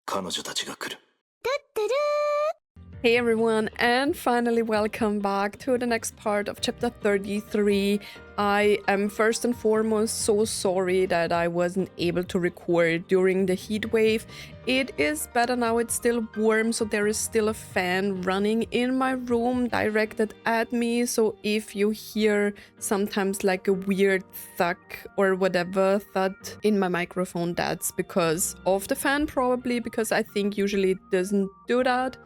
彼女たちが来る。 Hey everyone, and finally welcome back to the next part of chapter 33. I am first and foremost so sorry that I wasn't able to record during the heat wave. It is better now, it's still warm, so there is still a fan running in my room directed at me. So if you hear sometimes like a weird thud or whatever thud in my microphone, that's because of the fan, probably, because I think usually it doesn't do that.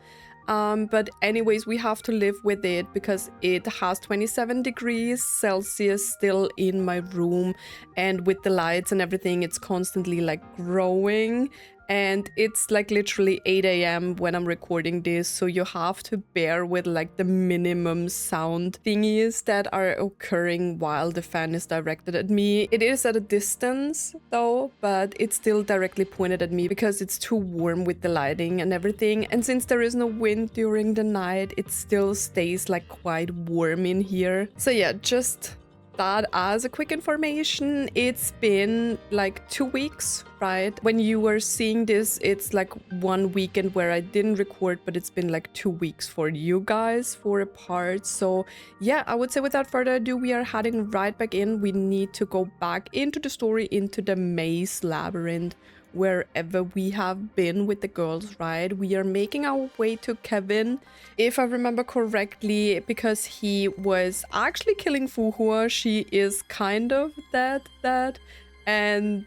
But anyways, we have to live with it because it has 27 degrees Celsius still in my room, and with the lights and everything, it's constantly like growing. And it's like literally 8 a.m. when I'm recording this, so you have to bear with like the minimum sound thingies that are occurring while the fan is directed at me. It is at a distance though, but it's still directly pointed at me because it's too warm with the lighting and everything. And since there is no wind during the night, it still stays like quite warm in here. So yeah, just that as a quick information. It's been like 2 weeks, right? When you were seeing this, it's like 1 weekend where I didn't record, but it's been like 2 weeks for you guys for a part. So yeah, I would say without further ado, we are heading right back in. We need to go back into the story, into the maze labyrinth, wherever we have been with the girls, right? We are making our way to Kevin, if I remember correctly, because he was actually killing Fuhua. She is kind of dead, and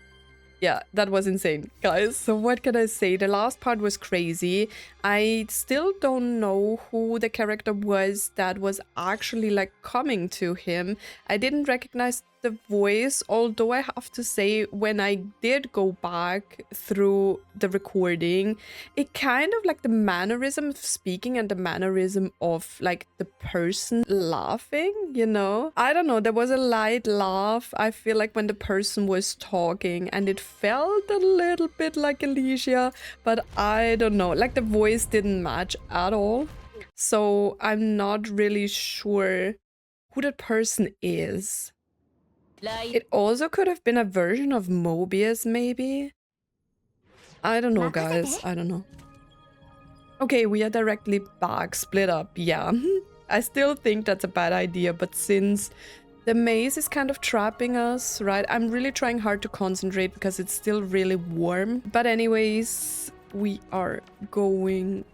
yeah, that was insane, guys. So what can I say? The last part was crazy. I still don't know who the character was that was actually like coming to him. I didn't recognize the voice, although I have to say, when I did go back through the recording, it kind of like the mannerism of speaking and the mannerism of like the person laughing, you know? I don't know, there was a light laugh, I feel like, when the person was talking, and it felt a little bit like Alicia, but I don't know, like the voice didn't match at all. So I'm not really sure who that person is. It also could have been a version of Mobius, maybe? I don't know, guys. I don't know. Okay, we are directly back, split up, yeah. I still think that's a bad idea, but since the maze is kind of trapping us, right? I'm really trying hard to concentrate because it's still really warm. But anyways, we are going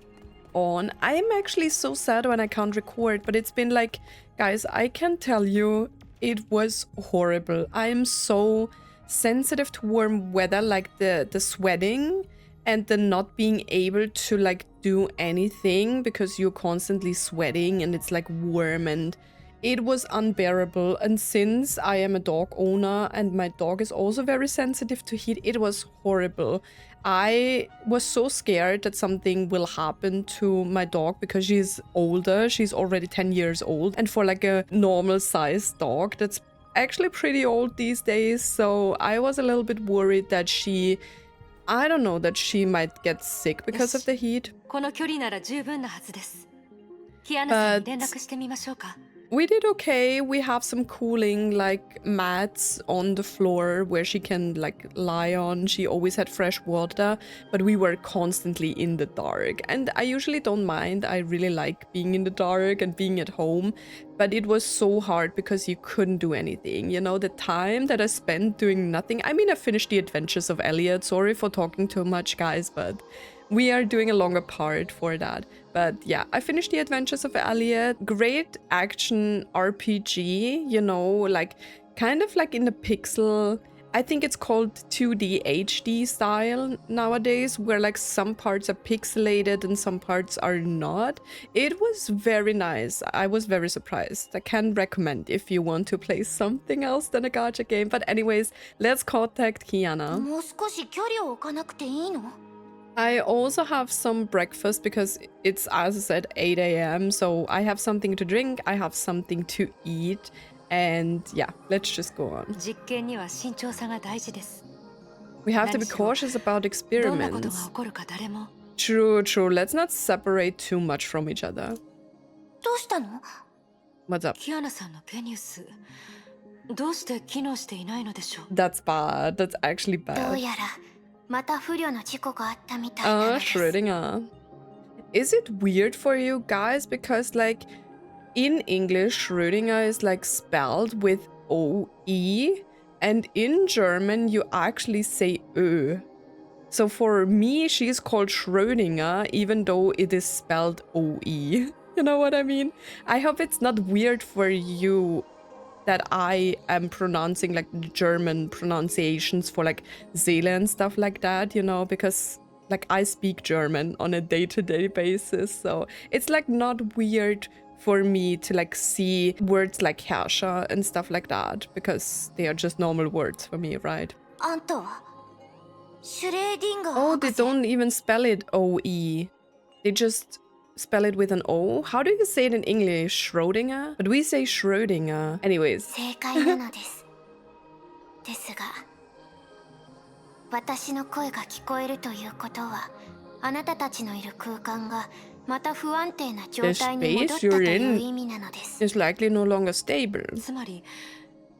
on. I'm actually so sad when I can't record, but it's been like, guys, I can tell you, it was horrible. I am so sensitive to warm weather, like the sweating and the not being able to like do anything because you're constantly sweating and it's like warm, and it was unbearable. And since I am a dog owner and my dog is also very sensitive to heat, it was horrible. I was so scared that something will happen to my dog because she's older. She's already 10 years old. And for like a normal sized dog, that's actually pretty old these days. So I was a little bit worried that she, I don't know, that she might get sick because of the heat. But we did okay. We have some cooling like mats on the floor where she can like lie on. She always had fresh water, but we were constantly in the dark. And I usually don't mind. I really like being in the dark and being at home. But it was so hard because you couldn't do anything. You know, the time that I spent doing nothing. I mean, I finished the Adventures of Elliot. Sorry for talking too much, guys, but we are doing a longer part for that. But yeah, I finished the Adventures of Elliot. Great action RPG, you know, like kind of like in the pixel, I think it's called 2D HD style nowadays, where like some parts are pixelated and some parts are not. It was very nice. I was very surprised. I can recommend if you want to play something else than a gacha game. But anyways, let's contact Kiana. I also have some breakfast because it's, as I said, 8 a.m. So I have something to drink, I have something to eat, and yeah, let's just go on. We have to be cautious about experiments. True, true. Let's not separate too much from each other. What's up? どうして機能していないのでしょう。 That's bad. That's actually どう bad. やらまた不慮の事故があったみたいなのです。 Schrödinger. Is it weird for you guys? Because, like, in English, Schrödinger is, like, spelled with O-E. And in German, you actually say Ö. So for me, she's called Schrödinger, even though it is spelled O-E. You know what I mean? I hope it's not weird for you that I am pronouncing like German pronunciations for like Seele and stuff like that, you know, because like I speak German on a day-to-day basis. So it's like not weird for me to like see words like Herrscher and stuff like that, because they are just normal words for me, right? あんたはシュレーディンガー Oh, they 博士。 don't even spell it O-E. They just spell it with an O. How do you say it in English? Schrödinger? But we say Schrödinger. Anyways. 正解なのです。ですが、私の声が聞こえるということは、あなたたちのいる空間がまた不安定な状態に戻ったという意味なのです。 Is likely no longer stable. つまり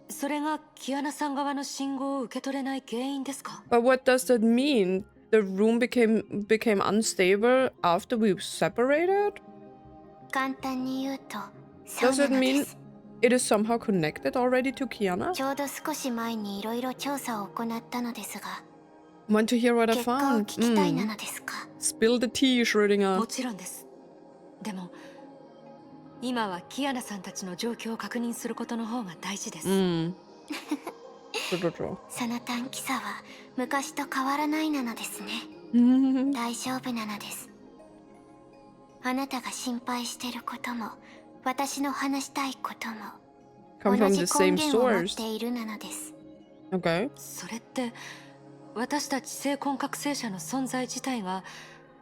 それがキアナさん側の信号を受け取れない原因ですか。 But what does that mean? The room became unstable after we separated? 簡単に言うと、そう Does な it ので mean す。 it is somehow connected already to Kiana? ちょうど少し前にいろいろ調査を行ったのですが、 Want to hear what I 結果を found? 聞きたいなのですか。 Spill the tea, も Schrödinger. ちろんです。でも今はキアナさんたちの状況を確認することの方が大事です。 その短気さは昔と変わらないなのですね。大丈夫なのです。あなたが心配していることも、私の話したいことも、 Come 同 from じ the 根 same 源を持っ source. ているなのです。 Okay. それって私たち生婚覚醒者の存在自体が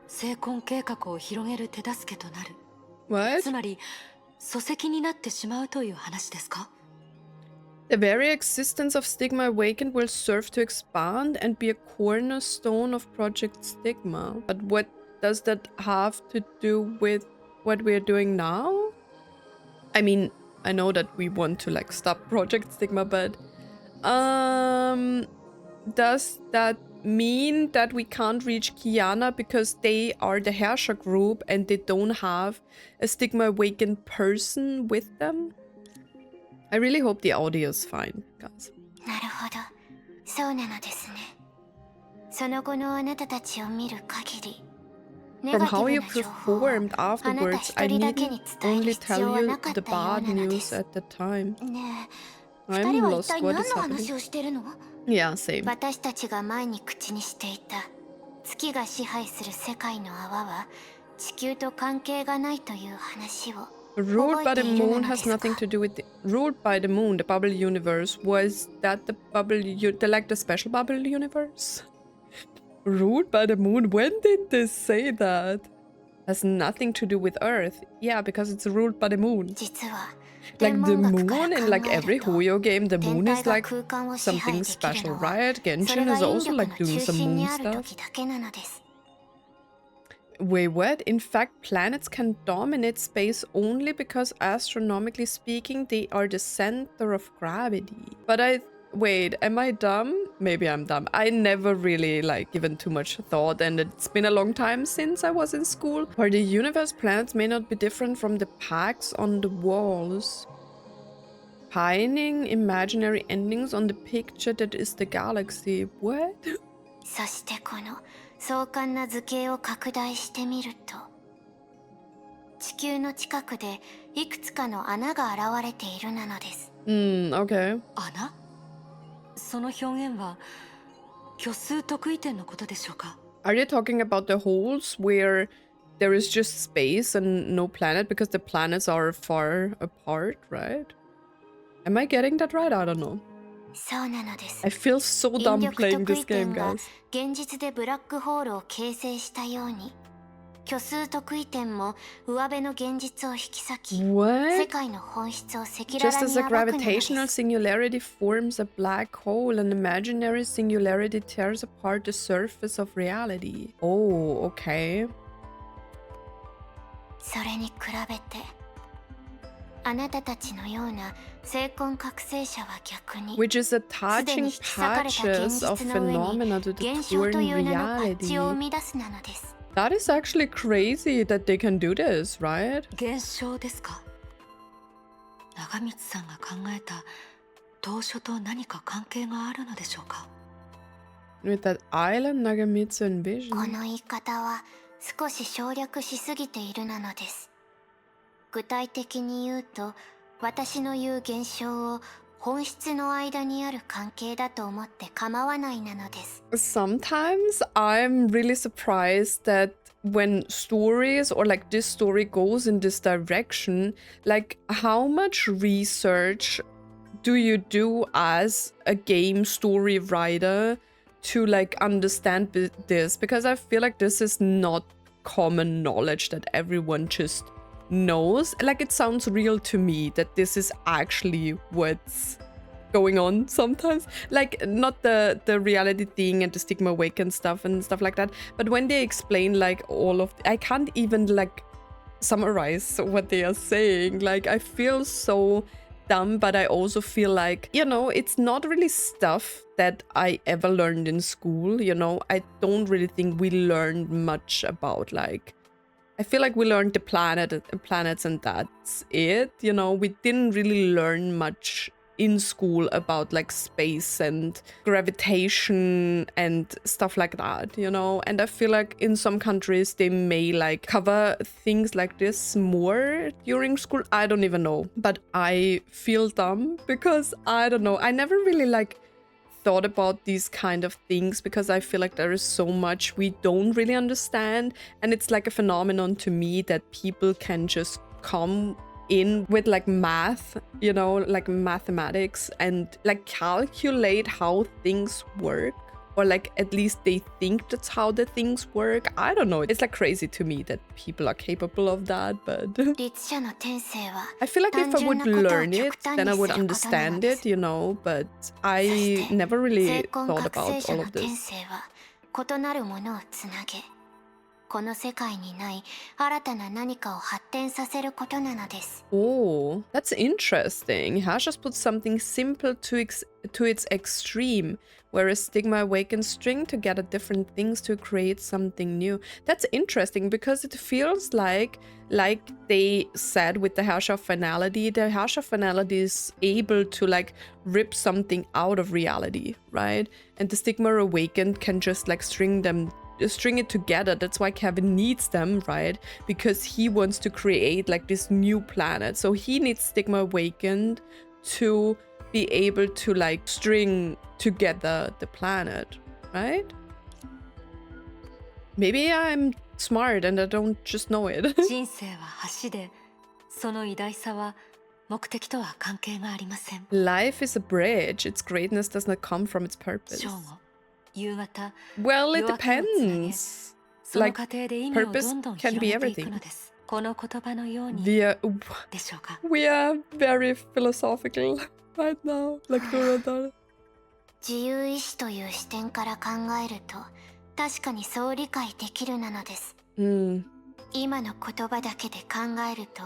生婚計画を広げる手助けとなる。 What? つまり礎石になってしまうという話ですか。 The very existence of Stigma Awakened will serve to expand and be a cornerstone of Project Stigma. But what does that have to do with what we're doing now? I mean, I know that we want to like stop Project Stigma, but does that mean that we can't reach Kiana because they are the Herrscher group and they don't have a Stigma Awakened person with them? I really hope the audio is fine, guys. なるほど、そうなのですね。その後のあなたたちを見る限り、ネ From ガティ how ブ you な情報を performed あなた afterwards, 一 I 人だけ needn't に伝える only 必要 tell は you なかっ the たよう bad なので news す。 at the time. ねえ、二 I'm 人は一 lost. 体 What 何 is の話 happening? をしてるの？ Yeah, same. 私たちが前に口にしていた月が支配する世界の泡は地球と関係がないという話を Ruled 覚 by えて the いる moon ので has すか？ nothing to do with ruled by the moon, the bubble universe. Was that the bubble like the special bubble universe? Ruled by the moon? When did they say that? Has nothing to do with Earth. Yeah, because it's ruled by the moon. 実は Like 天 the 文学から moon 考 in like え every ると Hoyo game, the 天 moon 体 is が like 空間を支配 something できる special, のは right? それ Genshin が is 引 also 力 like の doing 中 some 心 moon にある stuff. 時だけなのです。 Wait, what? In fact, planets can dominate space only because astronomically speaking, they are the center of gravity. But wait, am I dumb? Maybe I'm dumb. I never really like given too much thought, and it's been a long time since I was in school. For the universe, planets may not be different from the packs on the walls. Pining imaginary endings on the picture that is the galaxy. What? そしてこの壮観な図形を拡大してみると地球の近くでいくつかの穴が現れているなのです。Okay. 穴？その表現は虚数特異点のことでしょうか。 Are you talking about the holes where there is just space and no planet because the planets are far apart, right? Am I getting that right? I don't know. そうなのです。 I feel so 引 dumb 力 playing 特 this 異点 game, が guys. 現実でブラックホールを形成したように虚数特異点も上辺の現実を引き裂き世 What? 界の本質を赤裸 Just 々 as に a 暴くので gravitational す。 singularity forms a black hole, an imaginary singularity tears apart the surface of reality. Oh, okay. それに比べてあなたたちのような精魂覚醒者は逆に which is すでに attaching 引き裂かれた現 patches of 実の上に phenomena to the 現象と twin いう名のパッチを生 reality. み出すなのです。 That is actually crazy that they can do this, right? 現象ですか。長光さんが考えた当初と何か関係があるのでしょうか。 With that island Nagamitsu こ envision. の言い方は少し省略しすぎているなのです。具体的に言うと、私の言う現象を本質の間にある関係だと思って構わないなのです。 Sometimes I'm really surprised that when stories or like this story goes in this direction, like how much research do you do as a game story writer to like understand this? Because I feel like this is not common knowledge that everyone just knows. Like it sounds real to me that this is actually what's going on sometimes, like not the reality thing and the stigma awakened stuff and stuff like that, but when they explain like all of, I can't even like summarize what they are saying. Like I feel so dumb, but I also feel like, you know, it's not really stuff that I ever learned in school. You know, I don't really think we learned much about, like, I feel like we learned the planets and that's it. You know, we didn't really learn much in school about like space and gravitation and stuff like that, you know. And I feel like in some countries they may like cover things like this more during school. I don't even know, but I feel dumb because I don't know, I never really like thought about these kind of things because I feel like there is so much we don't really understand, and it's like a phenomenon to me that people can just come in with like math, you know, like mathematics, and like calculate how things work, or like at least they think that's how the things work. I don't know, it's like crazy to me that people are capable of that, but 律者の天性は I feel like if I 単純 would なことを learn 極 it, 端 then I に would することなの understand です。 it, you know, but そ I して never 精 really 魂 thought 覚醒 about 者 all の of 天 this. 性は異なるものをつなげ、この世界にない新たな何かを発展させることなのです。 Oh, that's interesting. Hashas put something simple to its extreme, whereas Stigma awakens string together different things to create something new. That's interesting because it feels like they said with the Hash of Finality, the Hash of Finality is able to like rip something out of reality, right? And the Stigma awakened can just like string it together. That's why Kevin needs them, right? Because he wants to create like this new planet. So he needs Stigma awakened to be able to like string together the planet, right? Maybe I'm smart and I don't just know it. 人生は橋で、その偉大さは目的とは関係がありません。 Life is a bridge. Its greatness does not come from its purpose. 正午、夕方、 Well, it 夜明けをつなげ、 depends. その Like, 過程で意味を purpose どんどん can 広 be げていく everything. のです。この言葉のように We でしょうか。 are very philosophical right now. Like, 自由意志という視点から考えると確かにそう理解できるなのです。 今の言葉だけで考えると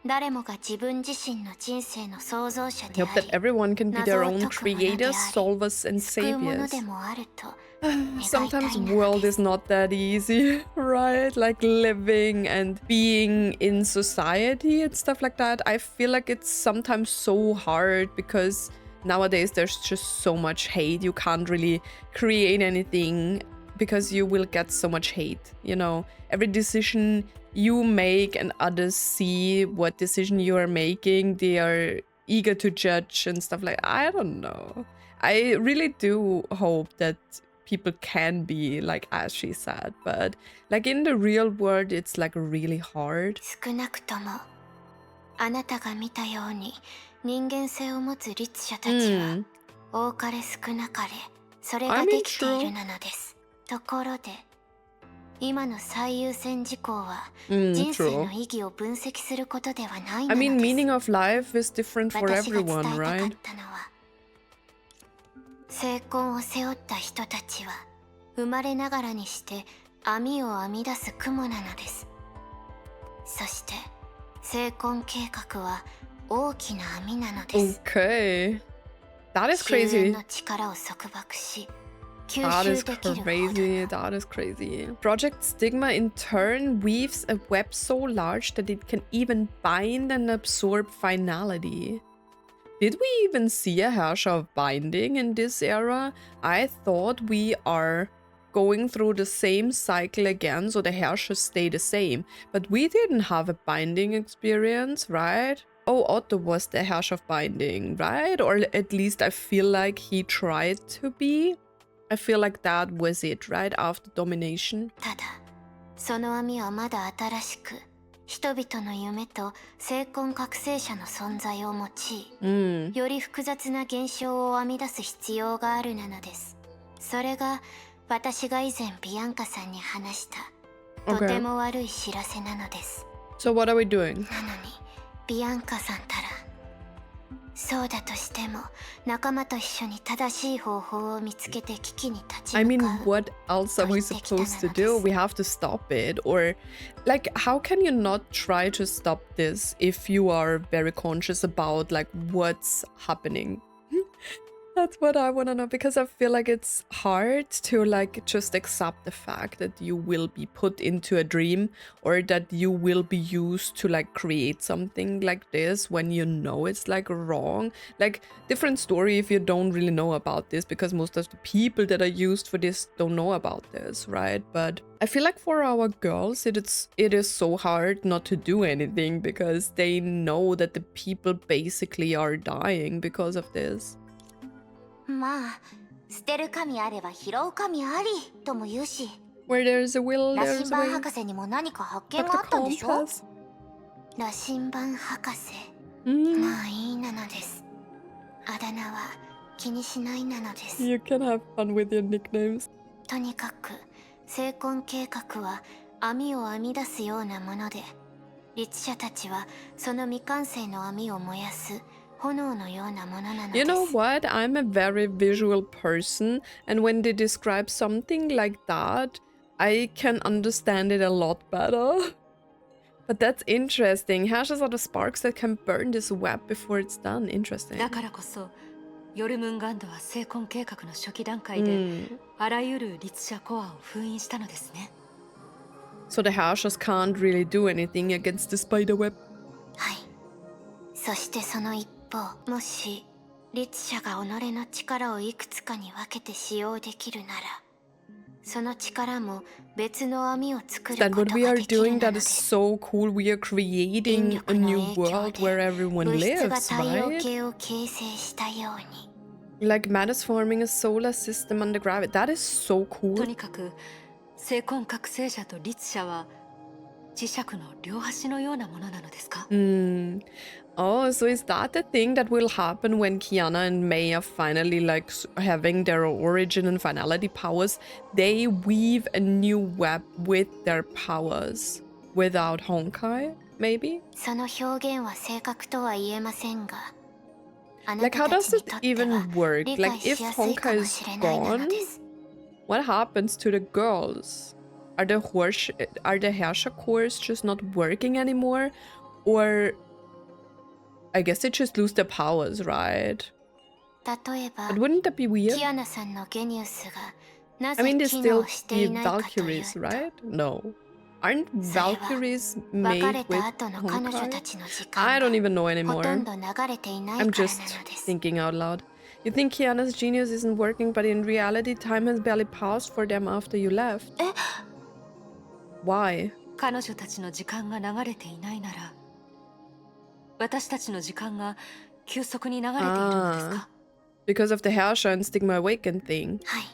誰もが自分自身の人生の創造者 I であ hope り that everyone can be 謎 their を own 解くものであり creators, solvers, and 救うもの saviors. でもあると願いた Sometimes いなの world で is す。 not that easy, right? Like living and being in society and stuff like that. I feel like it's sometimes so hard because nowadays there's just so much hate. You can't really create anything because you will get so much hate, you know. Every decision you make and others see what decision you are making, they are eager to judge and stuff like, I don't know. I really do hope that people can be like as she said, but like in the real world it's like really hard. 少なくともあなたが見たように人間性を持つ律者たちは多かれ少なかれそれができているなのです。ところで今の最優先事項は人生の意義を分析することではないの I です。 mean, meaning of life is different for 私が伝え everyone, たか right? ったのは精魂を背負った人たちは生まれながらにして網を編み出す雲なのです。そして精魂計画は大きな網なのです。 Okay. That is 周縁 crazy. の力を束縛し吸 That 収 is できるほど crazy. の That is crazy. Project Stigma in turn weaves a web so large that it can even bind and absorb finality. Did we even see a Herrscher of binding in this era? I thought we are going through the same cycle again, so the Herrschers stay the same. But we didn't have a binding experience, right? Oh, Otto was the Herrscher of binding, right? Or at least I feel like he tried to be. I feel like that was it, right? After domination. ただその網はまだ新しく人々の夢と精魂覚醒者の存在を用い、より複雑な現象を編み出す必要があるなのです。それが私が以前ビアンカさんに話したとても悪い知らせなのです。 So what are we doing? なのにビアンカさんたらそうだとしても仲間と一緒に正しい方法を見つけて危機に立ち I 向 mean, かう what else are we supposed to do? We have to stop it. Or, like, how can you not try to stop this if you are very conscious about, like, what's happening? That's what I want to know, because I feel like it's hard to, like, just accept the fact that you will be put into a dream or that you will be used to, like, create something like this when you know it's, like, wrong. Like, different story if you don't really know about this, because most of the people that are used for this don't know about this, right? But I feel like for our girls, it is so hard not to do anything because they know that the people basically are dying because of this. まあ捨てる神あれば拾う神ありとも言うし、 Where there's a will, 羅 there's 針 a 盤 way. 博士にも何か発見 Dr. があったんでしょ。 Compass. 羅針盤博士、 Mm. まあいいなのです。あだ名は気にしないなのです。 You can have fun with your nicknames. とにかく精魂計画は網を編み出すようなもので、律者たちはその未完成の網を燃やす炎のようなものなのです。 You know what? I'm a very visual person, and when they describe something like that, I can understand it a lot better. But that's interesting. Hashes are the sparks that can burn this web before it's done. Interesting. だからこそヨルムンガンドは精魂計画の初期段階で、あらゆる律者コアを封印したのですね。 So the Hashers can't really do anything against the spider web. はい。そしてその一方、もし律者が己の力をいくつかに分けて使用できるなら、その力も別の網を作る That こと what we が are できる doing な that ので is す。 so cool. We are creating a new world where everyone 物質が lives, 太陽 right? 系を形成したように。 Like man is forming a solar system under gravity. That is so と cool. にかく精魂覚醒者と律者は磁石の両端のようなものなのですか？ Oh, so is that the thing that will happen when Kiana and May are finally like having their origin and finality powers? They weave a new web with their powers without Honkai, maybe? その表現は正確とは言えませんが、あな Like, た how た does ちに it とっては even work? 理 Like, 解 if しやすいか Honkai も is しれないなの gone, です。 what happens to the girls? Are the Herrscher cores just not working anymore? Or I guess they just lose their powers, right? 例えば But wouldn't that be weird? キアナさんのゲニウスがな I ぜ mean, they 機 still 能して be いないかという Valkyries, と、 right? No. Aren't それは Valkyries 別 made れ with た後の彼女た Honkai? ちの時 I 間 don't even know がほとん anymore. ど流れていない I'm からな just のです。 thinking out loud. You think Kiana's genius isn't working, but in reality, time has barely passed for them after you left. え、 Why? 彼女たちの時間が流れていないなら、私たちの時間が急速に流れているのですか？ Because of the Herrscher and Stigma Awakened thing. はい。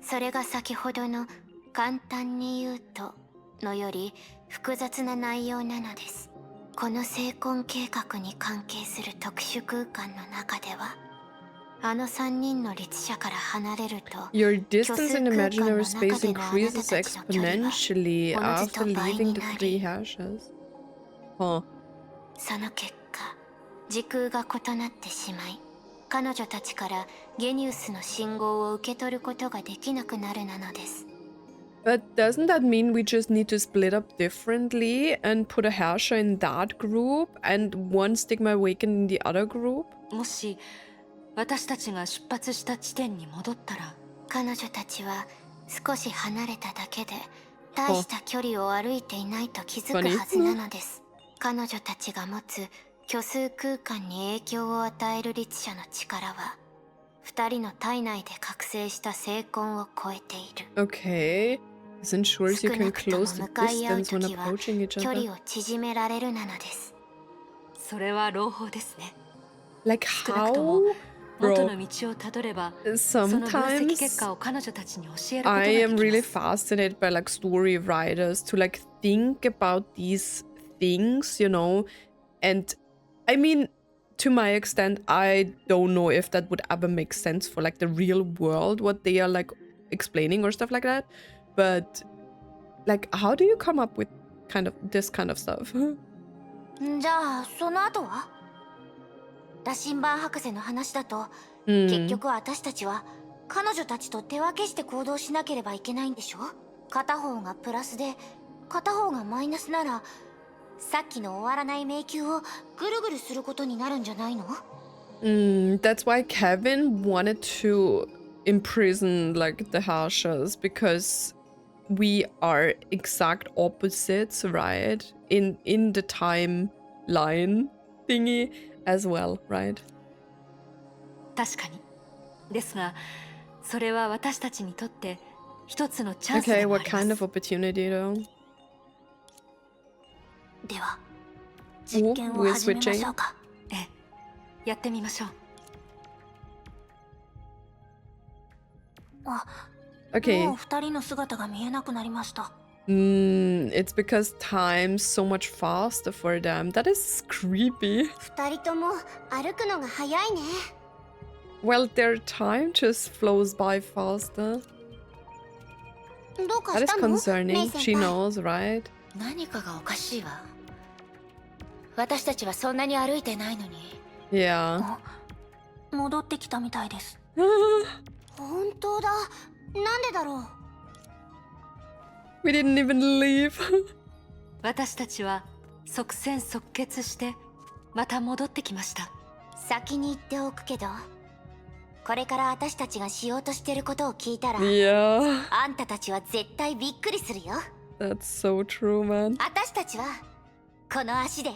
それが先ほどの簡単に言うとのより複雑な内容なのです。この精魂計画に関係する特殊空間の中では、あの3人の律者から離れると、 Your 虚 distance 数 in 空間 imaginary の space 中でのあなた increases たちの距離は exponentially おのず after と倍 leaving に the な three り、 Herrschers. Huh. その結果、時空が異なってしまい、彼女たちからゲニウスの信号を受け取ることができなくなるなのです。But doesn't that mean we just need to split up differently and put a Herrscher in that group and one Stigma Awakened in the other group? もし私たちが出発した地点に戻ったら、彼女たちは少し離れただけで大した距離を歩いていないと気づくはずなのです。彼女たちが持つ虚数空間に影響を与える律者の力は二人の体内で覚醒した精魂を超えている。 Okay. This ensures you 少 can なくとも close the 向かい合う distance when 時は approaching each 距 other. 離を縮められるなのです。それは朗報ですね。 Like 少なくとも how? 元 Bro, の道をたどれば、その分析結 sometimes 果を彼女たちに教えることが I で am き really ます。 fascinated by like story writers to like think about these things, you know? And I mean, to my extent, I don't know if that would ever make sense for like the real world, what they are like explaining or stuff like that. But like, how do you come up with this kind of stuff? じゃあその後は羅針盤博士の話だと、Hmm. 結局私たちは彼女たちと手分けして行動しなければいけないんでしょ。片方がプラスで片方がマイナスなら、さっきの終わらない迷宮をぐるぐるすることになるんじゃないの？ That's why Kevin wanted to imprison like the Herrschers, because we are exact opposites, right? In the timeline thingy as well, right? 確かに。ですが、それは私たちにとって一つのチャンスで Okay, もあ what りま kind す。 of opportunity though? では実験を始めましょうか。ええ、やってみましょう。あ、Okay. もう二人の姿が見えなくなりました。It's because time's so much faster for them. That is creepy. 二人とも歩くのが早いね。 Well, their time just flows by faster. どうか That し is たの？メイ concerning. 先 She 輩。 knows, right? 何かがおかしいわ。私たちはそんなに歩いてないのに。 Yeah. 戻ってきたみたいです。本当だ。なんでだろう。 We didn't even leave. 私たちは即戦即決してまた戻ってきました。先に言っておくけど、これから私たちがしようとしてることを聞いたら、 Yeah. あんたたちは絶対びっくりするよ。 That's so true, man. 私たちはこの足で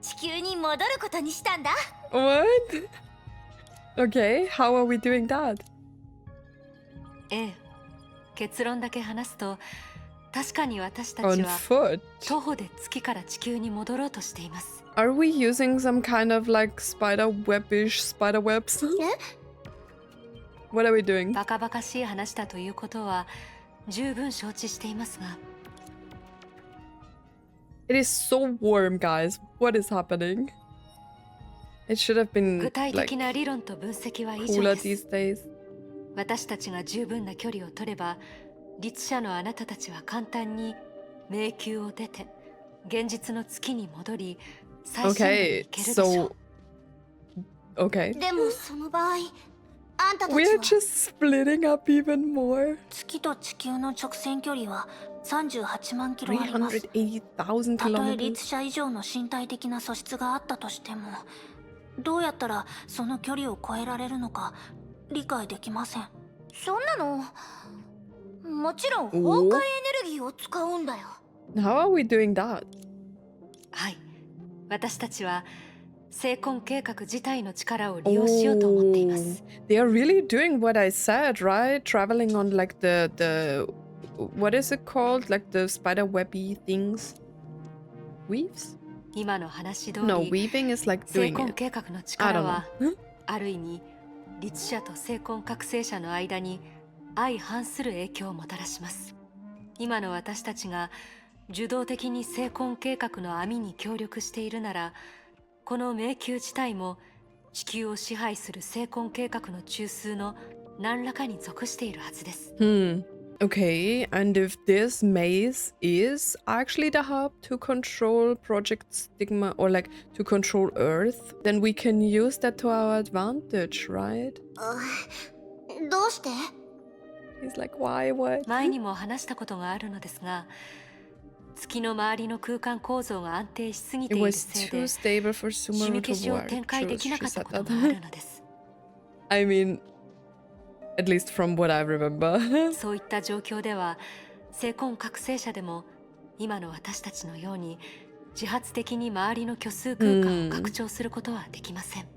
地球に戻ることにしたんだ。 What? Okay, how are we doing that? ええ、結論だけ話すと、確かに私た On ちは foot? 徒歩で月から地球に戻ろうとしています。 Are we using some kind of like spider web-ish spider webs? え？ What are we doing? バカバカしい話だということは十分承知していますが、 It is so warm, guys. What is happening? It should have been 具体 like 的な理論と分析は以上 cooler です。 these days. 私たちが十分な距離を取れば、律者のあなたたちは簡単に迷宮を出て現実の月に戻り、最新部に Okay, 行けるでしょう。 so okay. でもその場合、あんたたち We're は just splitting up even more. 月と地球の直線距離は38万キロあります。 380,000たとえ kilometers. 律者以上の身体的な素質があったとしても、どうやったらその距離を超えられるのか理解できません。そんなの、もちろん崩壊エネルギーを使うんだよ。 How are we doing that? はい、私たちは精魂計画自体の力を利用しようと思っています。 They are really doing what I said, right? Traveling on like the what is it called? Like the spider webby things? Weaves? 今の話通 No, り、 weaving is like 精 doing 魂 it. 計画の I 力 don't は know. ある意味律者と精魂覚醒者の間に相反する影響をもたらします。今の私たちが受動的に精魂計画の網に協力しているなら、この迷宮自体も地球を支配する精魂計画の中枢の何らかに属しているはずです。 Okay, and if this maze is actually the hub to control Project Stigma or like to control Earth, then we can use that to our advantage, right? どうして？ He's like, why, what? 前にも話したことがあるのですが、月の周りの空間構造が安定しすぎて It いる was せい too で、 stable for シ Sumaru ミ to 消しを work. 展開できな She かった said ことがあ that. るのです。I mean, at least from what I remember. そういった状況では、精魂覚醒者でも今の私たちのように自発的に周りの虚数空間を拡張することはできません。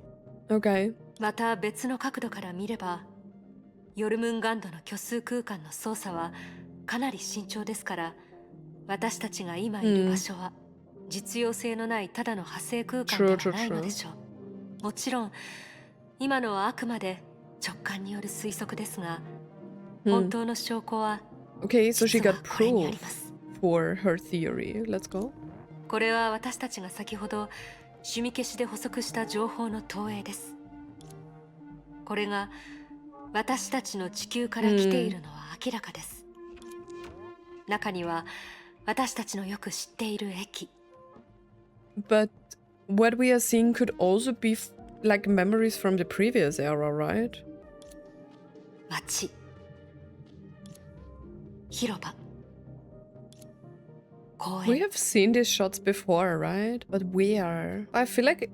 Okay. また別の角度から見れば、ヨルムンガンドの虚数空間の操作はかなり慎重ですから、私たちが今いる場所は実用性のないただの派生空間ではないのでしょう。もちろん今のはあくまで直感による推測ですが、本当の証拠は Okay, so she 実は got これにあり proof ます。 for her theory. Let's go. これは私たちが先ほど趣味消しで補足した情報の投影です。これが私たちの地球から来ているのは明らかです。中には私たちのよく知っている駅、 But what we are seeing could also be like memories from the previous era, right? 街、広場、公 We 園、 have seen these shots before, right? But where? I feel like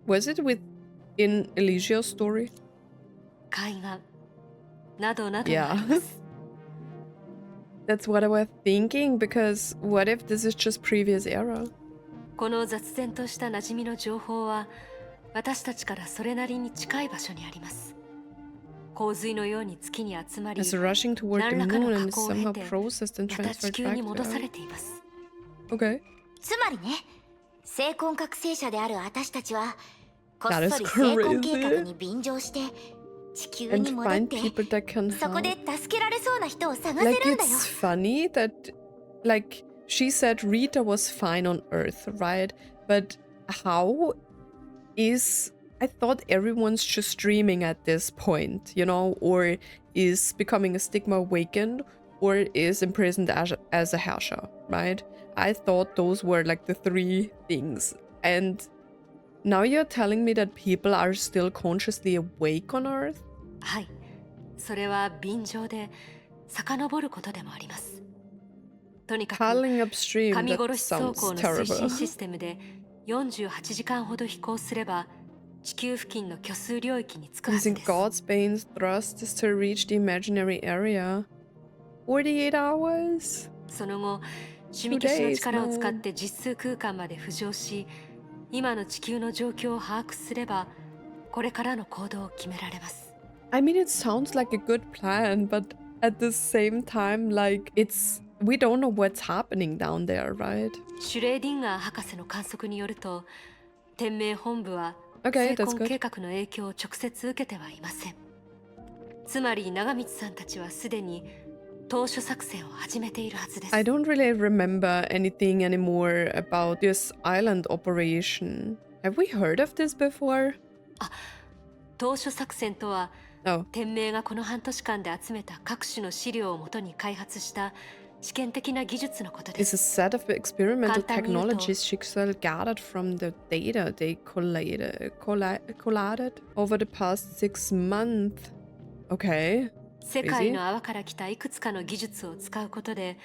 was it within Alicia's story? 海岸などなどがあります。 That's what I was thinking, because what if this is just previous era? この雑然とした馴染みの情報は私たちからそれなりに近い場所にあります。洪水のように月に集まり、 It's rushing toward 何 the らかの moon 加 and is 工を somehow 経て processed and また地 transferred 球に back 戻さ there. れています。 Okay. つまりね、精魂覚醒者である私たちはこっ That そ is り精魂 crazy. 計画に便乗して地球 And に戻っ find て people that can そこ help. で助けられそうな人を探せ Like るんだよ。 it's funny that like she said Rita was fine on Earth, right? But how is I thought everyone's just dreaming at this point, you know, or is becoming a stigma awakened, or is imprisoned as a Herrscher, right? I thought those were like the three things. And now you're telling me that people are still consciously awake on Earth? はい、それは便乗で遡ることでもあります。とにかく Calling upstream, 神 that 殺し走 sounds 行の推進 terrible. システムで48時間ほど飛行すれば地球付近の虚数領域に着くはず Using です。 God's thrust is to reach the imaginary area. 48 hours? その後趣味消しの力を使って実数空間まで浮上し、今の地球の状況を把握すればこれからの行動を決められます。 I mean, it sounds like a good plan, but at the same time, like, we don't know what's happening down there, right? シュレーディンガー博士の観測によると、天命本部は Okay, 精 that's 魂 good. 計画の影響を直接受けてはいません。つまり長光さんたちはすでに当初作戦を始めているはずです。 I don't really remember anything anymore about this island operation. Have we heard of this before? 当初作戦とは Oh, 天命がこの半年間で集めた各種の資料をもとに開発した試験的な技術のことで it's a す。 set of experimental 簡単に言うと、 technologies Jigsaw gathered from the data they collated over the past 6 months. Okay. 世界の泡から来たいくつかの技術を使うことで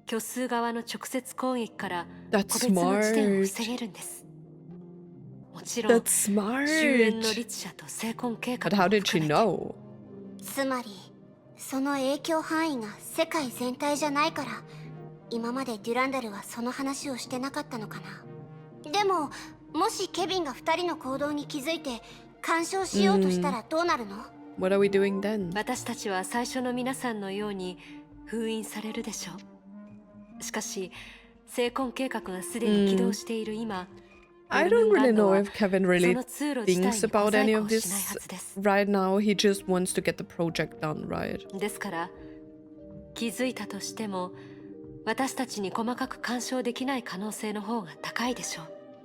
虚数側の直接攻撃から個 That's 別の地点を smart. 防げるんです。もちろん That's 終焉の smart. 律者と精魂計画 But も how did 含 she めて。 know? つまりその影響範囲が世界全体じゃないから今までデュランダルはその話をしてなかったのかな。でももしケビンが2人の行動に気づいて干渉しようとしたらどうなるの？ What are we doing then? 私たちは最初の皆さんのように封印されるでしょう。しかし精魂計画がすでに起動している今、 I don't really know if Kevin そ really の通路自体 thinks に小 about 細 any 工 of をしないは this ずです。 right now. He just wants to get the project done, right? ですから気づいたとしても私たちに細かく干渉できない可能性の方が高いでしょ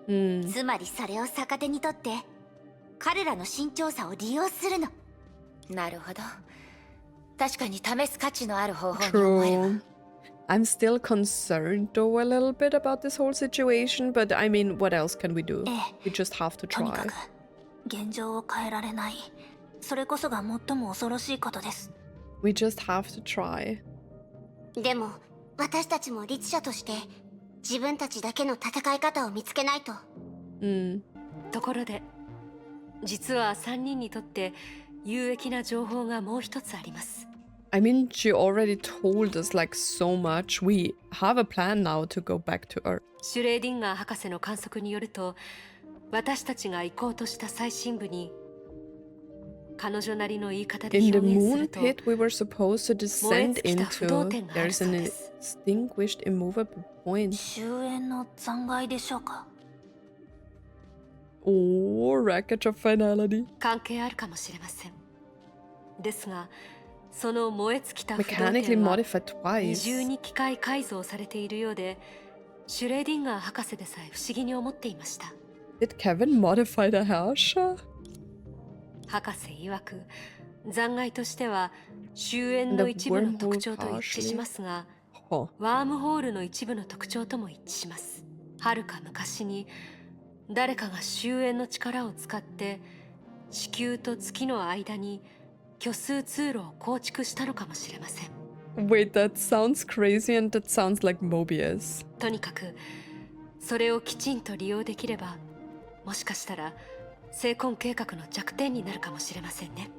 う。 Hmm. つまりそれを逆手にとって彼らの慎重さを利用するの。なるほど。確かに試す価値のある方法に思えるわ。 True. I'm still concerned though a little bit about this whole situation, but I mean, what else can we do? We just have to とにか try. く現状を変えられない。それこそが最も恐ろしいことです。We just have to try. でも私たちも律者として自分たちだけの戦い方を見つけないと。ところで実は3人にとって有益な情報がもう一つあります。 I mean, she already told us like so much. We have a plan now to go back to Earth. シュレーディンガー博士の観測によると、私たちが行こうとした最深部に彼女なりの言い方で In 表 the 現す moon ると、 pit we were supposed to descend 燃え尽きた不動 into, 点がある there's そう an です。 extinguished immovable point. 終焉の残骸でしょうか。 Oh, wreckage of finality. 関係あるかもしれません。ですが、その燃え尽きた不動 Mechanically 点は modified 二重 twice. に機械改造されているようで、シュレーディンガー博士でさえ不思議に思っていました。 Did Kevin modify the Herrscher? 博士曰く、残骸としては終焉の一部の特徴と一致しますが、 Huh. ワームホールの一部の特徴とも一致します。はるか昔に誰かが終焉の力を使って地球と月の間に虚数通路を構築したのかもしれません。 Wait, that sounds crazy and that sounds like Mobius. とにかくそれをきちんと利用できれば、もしかしたら成婚計画の弱点になるかもしれませんね。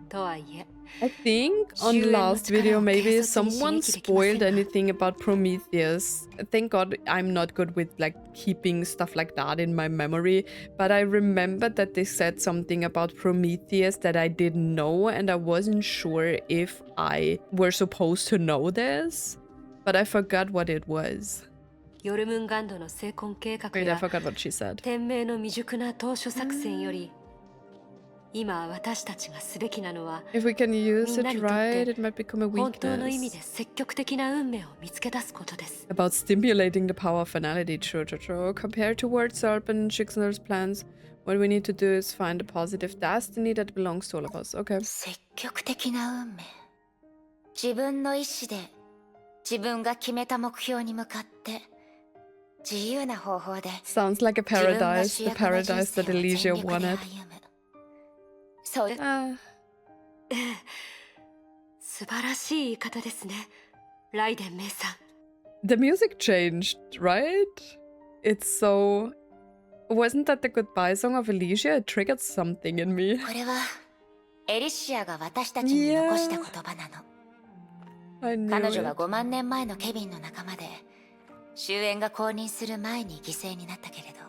とはいえ、 I think on the last video maybe someone spoiled anything about Prometheus. Thank God I'm not good with like keeping stuff like that in my memory, but I remembered that they said something about Prometheus that I didn't know, and I wasn't sure if I were supposed to know this, but I forgot what it was. ヨルムンガンドの成婚計画 Wait, I や forgot what she said. 天命の未熟な当初作戦より、今私たちがすべきなのは If we can use it みんなにとって right, it might become a 本当の意味で weakness. 積極的な運命を見つけ出すことです。 About stimulating the power of finality, true, true, true. Compared to Word Serpent and Schicksal's plans, what we need to do is find a positive destiny that belongs to all of us. Okay. 積極的な運命。自分の意志で自分が決めた目標に向かって自由な方法で Sounds like a 自分が paradise, 主 the 役の人 paradise 生 that を全 Elysia 力で wanted. 歩む。そうです。 素晴らしい言い方ですね、ライデンメイさん。 The music changed, right? It's so... Wasn't that the goodbye song of Elysia? It triggered something in me. これはエリシアが私たちに残した言葉なの。 I knew 彼女は it. 5万年前のケビンの仲間で終焉が降臨する前に犠牲になったけれど、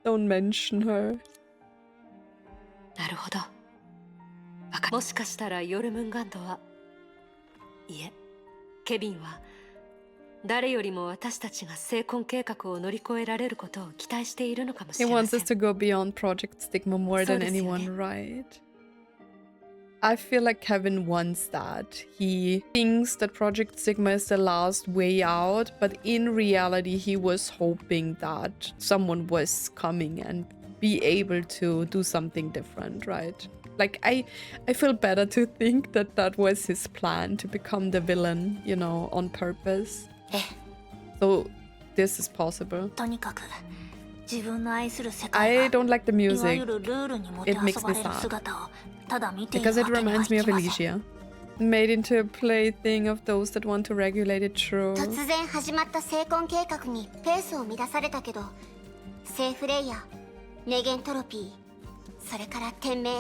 Don't mention her. なるほど。もしかしたらヨルムンガンドは、いえ、ケビンは誰よりも私たちが成婚計画を乗り越えられることを期待しているのかもし He れま wants せん。 us to go beyond Project Stigma more than そうですよね。 anyone, right? I feel like Kevin wants that. He thinks that Project Sigma is the last way out, but in reality, he was hoping that someone was coming and be able to do something different, right? Like, I feel better to think that that was his plan, to become the villain, you know, on purpose. ええ、 So, this is possible. とにかく自分の愛する世 I 界が don't like the いわ music ゆるルールにもて It あ makes そ me ばれる sad. 姿をただ見ている because わ it けにはい reminds me き of ません。 Elysia. Made into a plaything of those that want to regulate it, true. 突然始まった成婚計画にペースを乱されたけど、セーフレイヤー、ネゲントロピー、それから天命、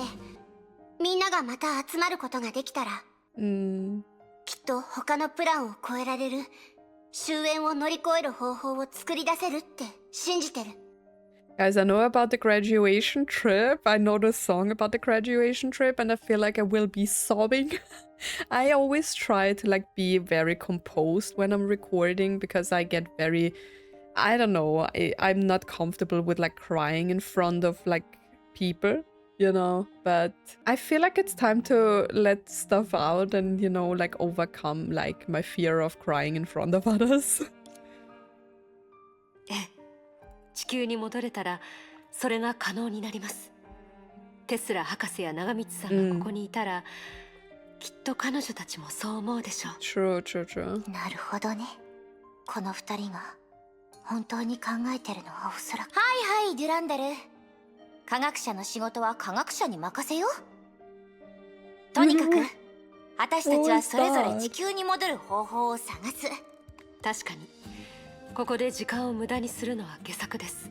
みんながまた集まることができたら、きっと他のプランを超えられる、終焉を乗り越える方法を作り出せるって信じてる。 Guys, I know about the graduation trip. I know the song about the graduation trip, and I feel like I will be sobbing. I always try to like be very composed when I'm recording because I get very, I don't know, I'm not comfortable with like crying in front of like people, you know, but I feel like it's time to let stuff out and, you know, like overcome like my fear of crying in front of others. ええ、地球に戻れたらそれが可能になります。テスラ博士や長光さんがここにいたら、きっと彼女たちもそう思うでしょう。 True, true, true. なるほどね。この二人が本当に考えてるのはおそらく。はいはい、デュランダル。科学者の仕事は科学者に任せよう。とにかく私たちはそれぞれ地球に戻る方法を探す。確かにここで時間を無駄にするのは下策です。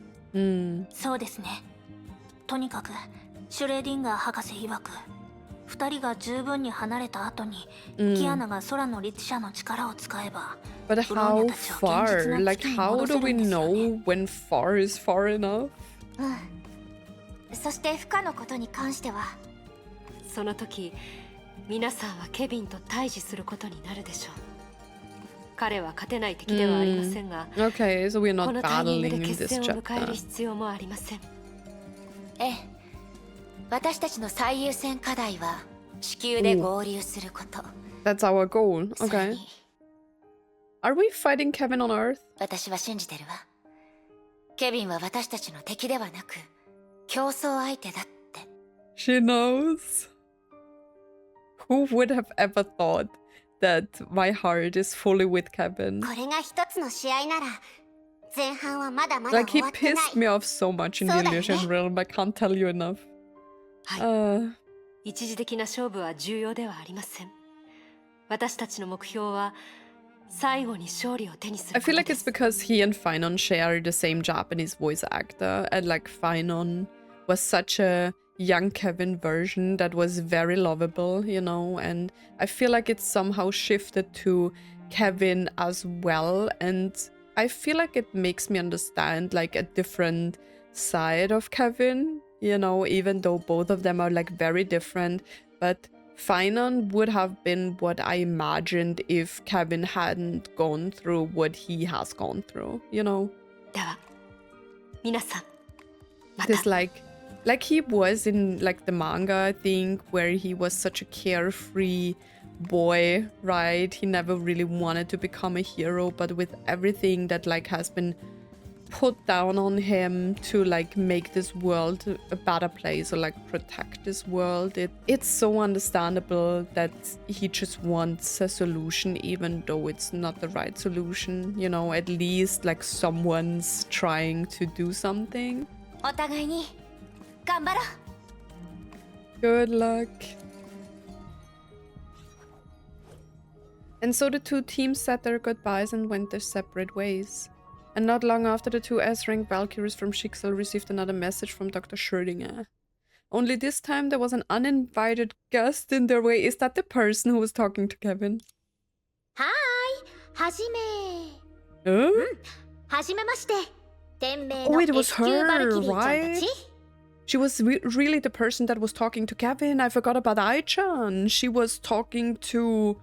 そうですね。とにかくシュレーディンガー博士曰く2人が十分に離れた後に、キアナが空の律者の力を使えば But how far? Like, how do we know when far is far enough? そして不可のことに関しては、その時皆さんはケビンと対峙することになるでしょう。彼は勝てない敵ではありませんが、Okay, so we're こ not のタイミング battling で in 決 this 戦を迎える chapter. 必要もありません。ええ、私たちの最優先課題は地球で合流すること。That's our goal. それ Okay. に Are we fighting Kevin on Earth? 私は信じてるわ。ケビンは私たちの敵ではなく競争相手だって。 She knows. Who would have ever thought that my heart is fully with Kevin? これが一つの試合なら前半はまだまだ Like, 終 he わってない。 pissed me off so much in the そうだよね。 Illusion Realm. I can't tell you enough. はい、一時的な勝負は重要ではありません。私たちの目標は最後に勝利を手にす I るこ feel と like で it's す。 because he and Finon share the same Japanese voice actor, and like Finon was such a young Kevin version that was very lovable, you know, and I feel like it's somehow shifted to Kevin as well, and I feel like it makes me understand like a different side of Kevin, you know, even though both of them are like very different, but Finon would have been what I imagined if Kevin hadn't gone through what he has gone through, you know? では皆さんまた。 This like he was in like the manga, I think, where he was such a carefree boy, right? He never really wanted to become a hero, but with everything that like has been put down on him to like make this world a better place or like protect this world, it's so understandable that he just wants a solution even though it's not the right solution, you know. At least like someone's trying to do something. お互いに頑張ろう。 Good luck. And so the two teams said their goodbyes and went their separate ways. And not long after, the two S-rank Valkyries from Schicksal received another message from Dr. Schrödinger. Only this time there was an uninvited guest in their way. Is that the person who was talking to Kevin? はーい、はじめ Huh? はじめまして。天命 Oh, の it was エスキューバル her, キリーちゃんた right? ち。 She was really the person that was talking to Kevin. I forgot about Ai-chan. She was talking to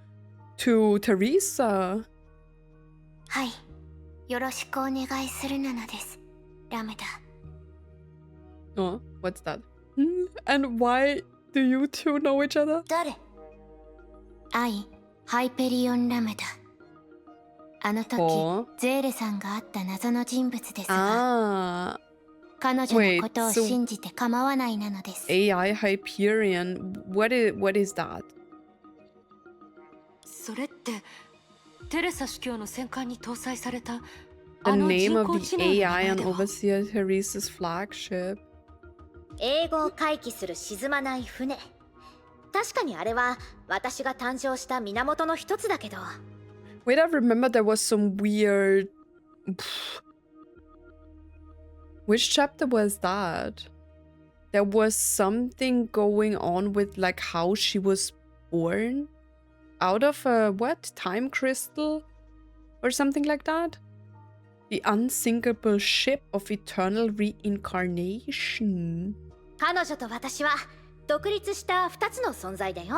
Teresa. はい、よろしくお願いするなのです。ラムダ。 Oh, what's that? And why do you two know each other? 誰？愛、ハイペリオンラムダ。あの時、Oh. ゼーレさんが会った謎の人物ですが、 Ah, 彼女のことを Wait, so- 信じて構わないなのです。 AI Hyperion. What is that? それってテレサ司教の戦艦に搭載された The あの name 人 of 工 the 知能の名 AI 前 on では。 Overseer Teresa's flagship. 英語を回帰する沈まない船。確かにあれは私が誕生した源の一つだけど、 Wait, I remember there was some weird... Which chapter was that? There was something going on with like how she was born? Out of a what? Time crystal? Or something like that? The unsinkable ship of eternal reincarnation. 彼女と私は独立した二つの存在だよ。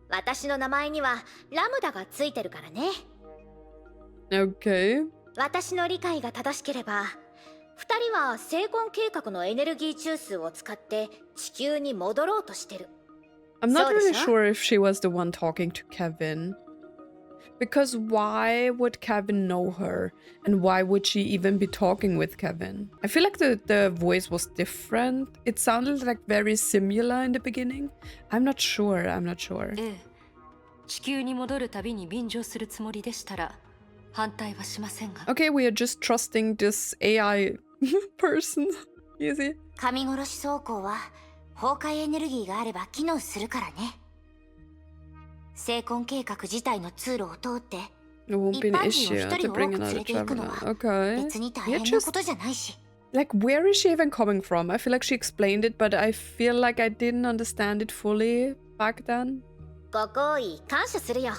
私の名前にはラムダがついてるからね。 Okay. 私の理解が正しければ、二人は成婚計画のエネルギー中枢を使って地球に戻ろうとしてる。 I'm not So really does she? sure if she was the one talking to Kevin. Because why would Kevin know her? And why would she even be talking with Kevin? I feel like the voice was different. It sounded like very similar in the beginning. I'm not sure. ええ、地球に戻るたびに便乗するつもりでしたら反対はしませんが。 Okay, we are just trusting this AI person. Easy. 神殺し装甲は崩壊エネルギーがあれば機能するからね。成婚計画自体の通路を通って It won't 一 be an 般人を issue 一 to 人を bring 多く連 another れていくの traveler. は Okay. 別に大 Yeah, 変な just ことじゃないし。 like, where is she even coming from? I feel like she explained it, but I feel like I didn't understand it fully back then. ご好意感謝するよ。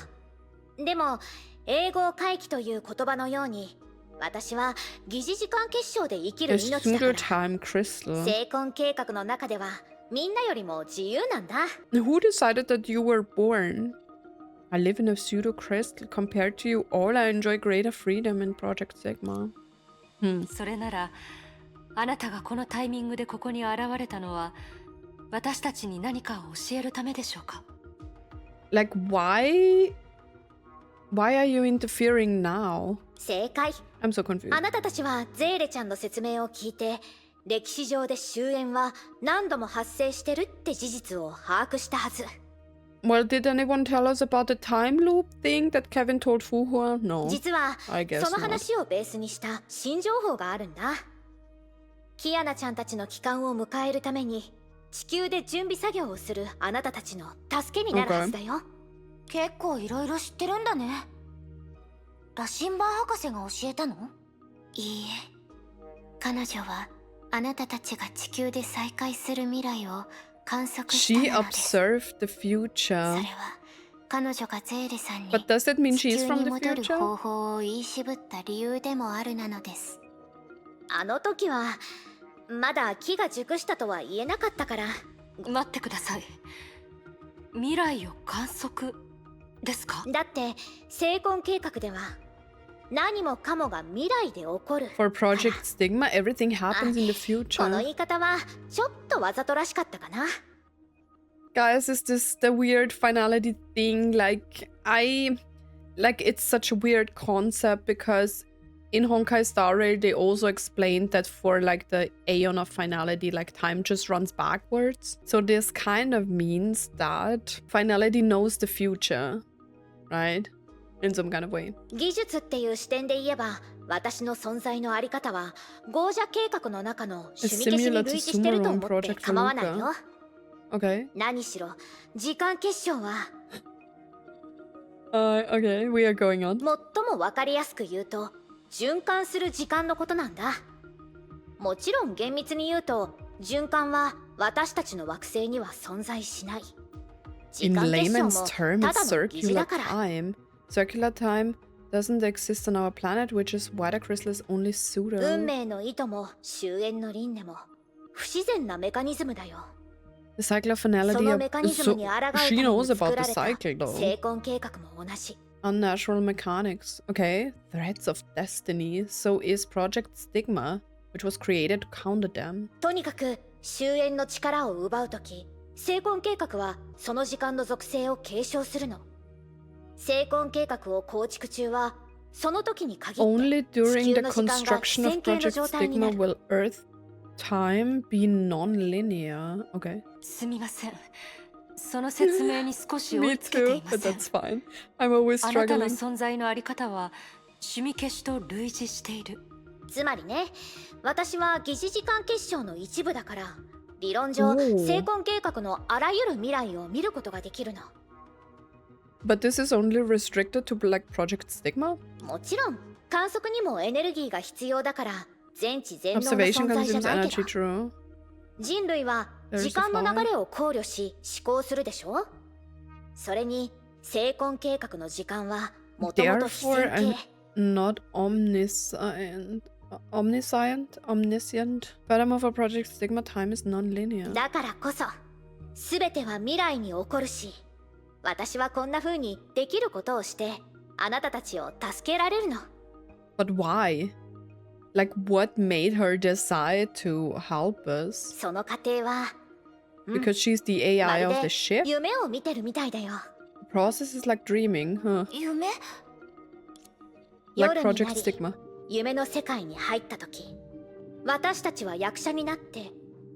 でも英語回帰という言葉のように、私は疑似時間結晶で生きる A 命だから pseudo-time crystal. 成婚計画の中ではみんなよりも自由なんだ。 Who decided that you were born? I live in a pseudo-crystal. Compared to you all, I enjoy greater freedom in Project Sigma. それならあなたがこのタイミングでここに現れたのは私たちに何かを教えるためでしょうか？ Like, why are you interfering now? 正解。 I'm so confused. あなたたちはゼーレちゃんの説明を聞いて、歴史上で終焉は何度も発生してるって事実を把握したはず。 Well, did anyone tell us about the time loop thing that Kevin told Fuhua? No. 実は I guess その not. 話をベースにした新情報があるんだ。キアナちゃんたちの帰還を迎えるために地球で準備作業をするあなたたちの助けになるはずだよ。結構いろいろ知ってるんだね。羅針盤博士が教えたの？いいえ、彼女はあなたたちが地球で再会する未来を観測し She たのです。 observed the そ future. れは彼女がゼーレさんに But does that mean 地 she's 球 from に the 戻る future? 方法を言い渋った理由でもあるなのです。あの時はまだ木が熟したとは言えなかったから。待ってください。未来を観測ですか？だって成婚計画では何もかもが未来で起こる。 For Project Stigma, everything happens in the この future. 言い方はちょっとわざとらしかったかな。 Guys, is this the weird finality thing? Like, it's such a weird concept because in Honkai Star Rail, they also explained that for like the Aeon of Finality, like time just runs backwards. So this kind of means that Finality knows the future, right? In some kind of way. 技術っていう視点で言えば、私の存在のあり方はゴージャ計画の中の趣味消しに類似してると思って構わないよ。 Okay. 何しろ時間結晶は Okay, we are going on. 最も分かりやすく言うと循環する時間のことなんだ。もちろん厳密に言うと循環は私たちの惑星には存在しない。時 In 間結晶 layman's も term, た it's だの疑似だ circular から。 time. Circular time doesn't exist on our planet, which is why the crystal is only 運 pseudo. 命の意図も終焉の輪廻も不自然なメカニズムだよ。 The cycle of そ finality の of メカニズムに抗うため she に knows 作 about ら the れた cycle though. 成婚計画も同じ。 Unnatural mechanics. Okay. Threads of destiny. So is Project Stigma, which was created to counter them. とにかく終焉の力を奪うとき、成婚計画はその時間の属性を継承するの。成婚計画を構築中はその時に限って Only 地 during 球 the の時間が construction of 線形の Project 状態にな Stigma る。 will Earth time be non-linear. Okay. すみません。その説明に少し追 Me いつけて too, いま but せん。 that's fine. I'm always あなたの struggling. 存在のあり方は趣味消しと類似している。つまりね、私は疑似時間結晶の一部だから、理論上おー成婚計画のあらゆる未来を見ることができるの。 But this is only restricted to like Project Stigma? もちろん観測にもエネルギーが必要だから全知全能の Observation 存在じゃ consumes ないけ energy, ど、 true. 人類は There's 時間の a 流れを考慮し思考するでしょ。それに成婚計画の時間はもともと非 Therefore, 線 I'm 形。 not omniscient. Omniscient? Furthermore, for Project Stigma, time is non-linear. だからこそ全ては未来に起こるし、私はこんな風にできることをしてあなたたちを助けられるの。 But why? Like, what made her decide to help us? その過程は、Because she's the AI ま of る the で ship? 夢を見てるみたいだよ。 The process is like dreaming, huh? 夢？ Like 夜に Project なり Stigma. 夢の世界に入った時、私たちは役者になって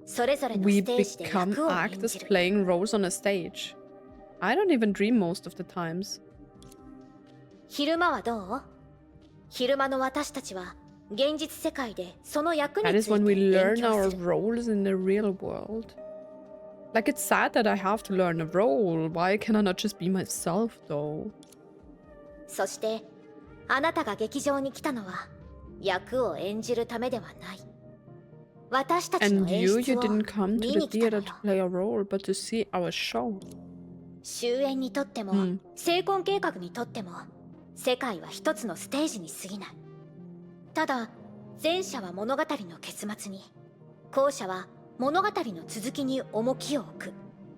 それぞれの We ステージで become 役を演 actors じる。 playing roles on a stage. I don't even dream most of the times. 昼間はどう？昼間の私たちは現実世界でその役 That に is つい when we て勉 learn 強 our する。 roles in the real world. Like, it's sad that I have to learn a role. Why can I not just be myself, though? そしてあなたが劇場に来たのは役を演じるためではない。私たちの And 演 you 出を didn't come 見 to the に来たの theater よ。 to play a role, but to see our show. 終演にとっても、成婚計画にとっても世界は一つのステージに過ぎない。ただ前者は物語の結末に、後者は物語の続きに重きを置く。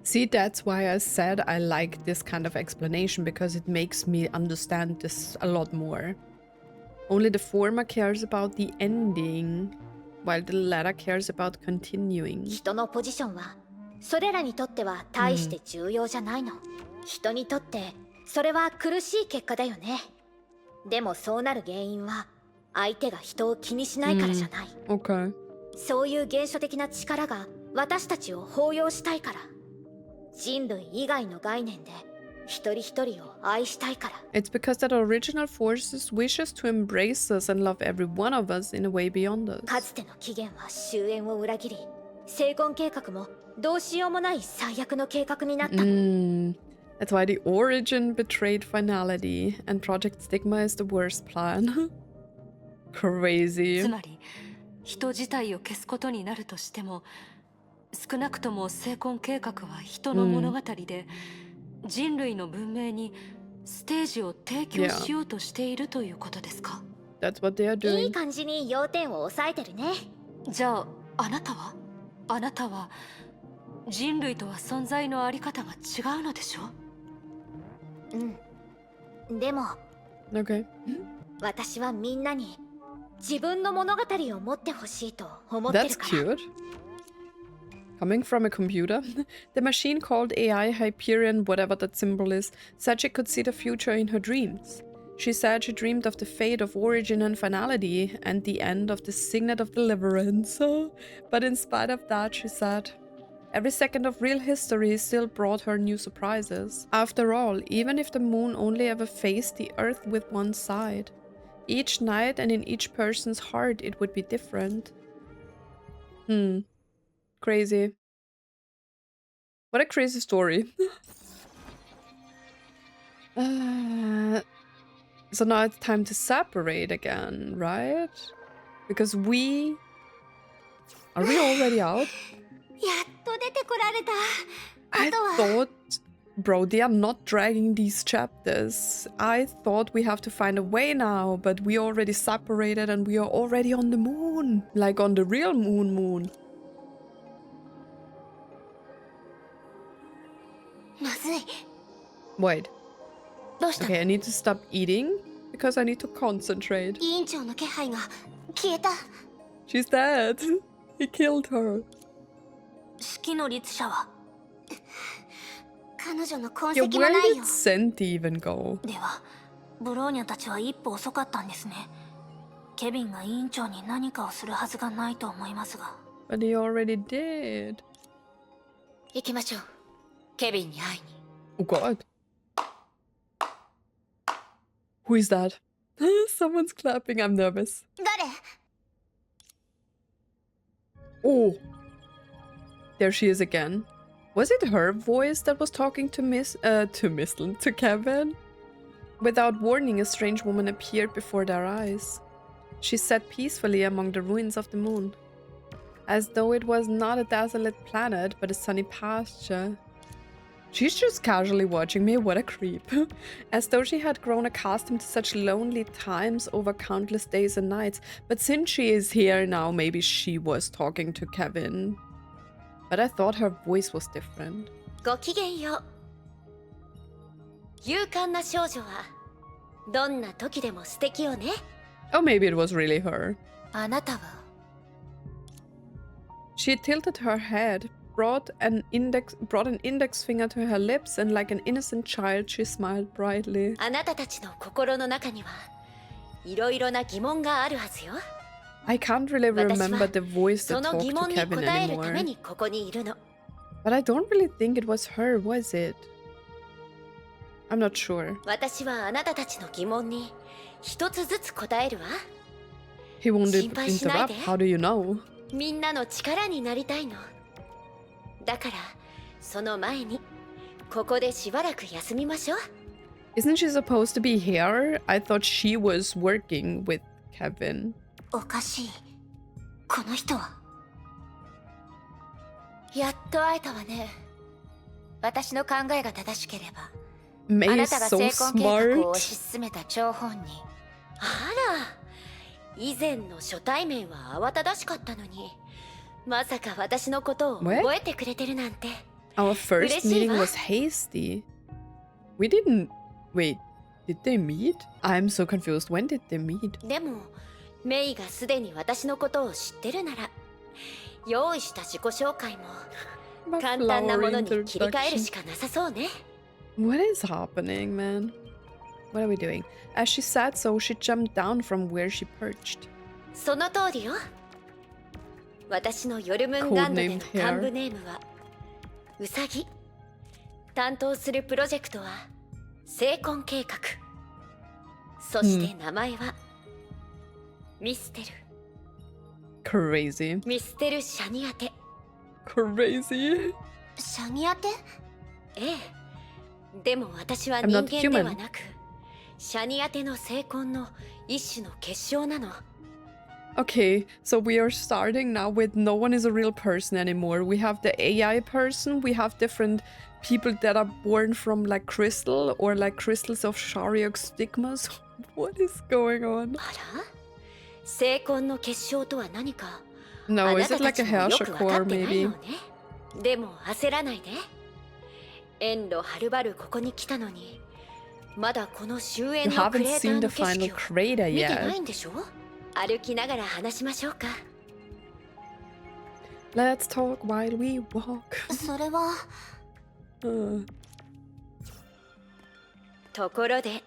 See, that's why I said I like this kind of explanation, because it makes me understand this a lot more. Only the former cares about the ending, while the latter cares about continuing. 人のポジションはそれらにとっては大して重要じゃないの。人にとってそれは苦しい結果だよね。でもそうなる原因は相手が人を気にしないからじゃない。 Okay. そういう原初的な力が私たちを包容したいから。人類以外の概念で一人一人を愛したいから。 It's because that original forces wishes to embrace us and love every one of us in a way beyond us. かつての起源は終焉を裏切り、成婚計画もどうしようもない最悪の計画になったの。That's why the origin betrayed finality, and Project Stigma is the worst plan. つ Crazy. まり人自体を消すことになるとしても、少なくとも成婚計画は人の物語で、人類の文明にステージを提供しようとしているということですか？ That's what they are いい doing. 感じに要点を押さえてるね。じゃああなたは人類とは存在のあり方が違うのでしょ？うん。でも Okay. 私はみんなに自分の物語を持ってほしいと思ってる That's から。 cute. Coming from a computer, the machine called AI Hyperion, whatever that symbol is, said she could see the future in her dreams. She said she dreamed of the fate of origin and finality and the end of the signet of deliverance. But in spite of that, she said, every second of real history still brought her new surprises. After all, even if the moon only ever faced the earth with one side, each night and in each person's heart it would be different. Crazy. What a crazy story. So now it's time to separate again, right? Because we... Are we already out? やっと出てこられた。 I thought... Bro, they are not dragging these chapters. I thought we have to find a way now, but we already separated and we are already on the moon. Like on the real moon. まずい。 Wait. どうしたの？ Okay, I need to stop eating because I need to concentrate. 委員長の気配が消えた。 She's dead. He killed her. 式の律者は彼女の痕 Yeah, 跡も where ない did よ。 Senti even go? ではブローニャたちは一歩遅かったんですね。ケビンが委員長に何かをするはずがないと思いますが。 But he already did. 行きましょう。ケビンに会いに。 Oh god. Who is that? Someone's clapping. I'm nervous. 誰？ Oh. There she is again. Was it her voice that was talking to to Kevin? Without warning, a strange woman appeared before their eyes. She sat peacefully among the ruins of the moon, as though it was not a desolate planet, but a sunny pasture. She's just casually watching me, what a creep. As though she had grown accustomed to such lonely times over countless days and nights. But since she is here now, maybe she was talking to Kevin. But I thought her voice was different. ごきげんよう。勇敢な少女はどんな時でも素敵よね。 Oh, maybe it was really her. あなたは She tilted her head, brought an index finger to her lips, and like an innocent child, she smiled brightly. あなたたちの心の中にはいろいろな疑問があるはずよ。 I can't really 私 remember は the voice そ that の talked 疑 to 問に Kevin 答えるた anymore. めにここにいるの。 But I don't really think it was her, was it? I'm not sure. 私はあなたたちの疑問に一つずつ答えるわ。He won't 心配しない interrupt. で。 How do you know? みんなの力になりたいの。だからその前にここでしばらく休みましょう。 Isn't she supposed to be here? I thought she was working with Kevin. おかしい。この人は。やっと会えたわね。私の考えが正しければ、あ May な is たが so 成婚計画を推 smart. し進めた張本人。あら、以前の初対面は慌ただしかったのに、まさか私のことを覚えてくれてるなんて。 Our first 嬉しい meeting わ。 was hasty. We didn't... Wait, did they meet? I'm so confused. When did they meet? でもメイがすでに私のことを知ってるなら、用意した自己紹介も My 簡単なも flower のに切り替える introduction. しかなさそうね。 What is happening, man? What are we doing? As she said so, she jumped down from where she perched. その通りよ。私のヨルムンガンドでの Codenamed hair. 幹部ネームはウサギ。担当するプロジェクトは成婚計画。そして名前はミステル。 Crazy. ミステル・シャニアテ。 Crazy. シャニアテ？ええ。でも私は I'm 人 not 間で human. はなく、シャニアテの成婚の一種の結晶なの。 Okay, so we are starting now with no one is a real person anymore. We have the AI person, we have different people that are born from like crystal or like crystals of Shariok stigmas. What is going on? あら？成婚の結晶とは何か？ No, あな is た it た like ち a も hair よく分か shakor ってないよ maybe? ね。でも焦らないで。遠路はるばるここに来たのに、まだこの終 You 焉のク haven't レーター seen の the 景 final 色を crater 見てな yet. いんでしょ？歩きながら話しましょうか。 Let's talk while we walk. それは。 ところで、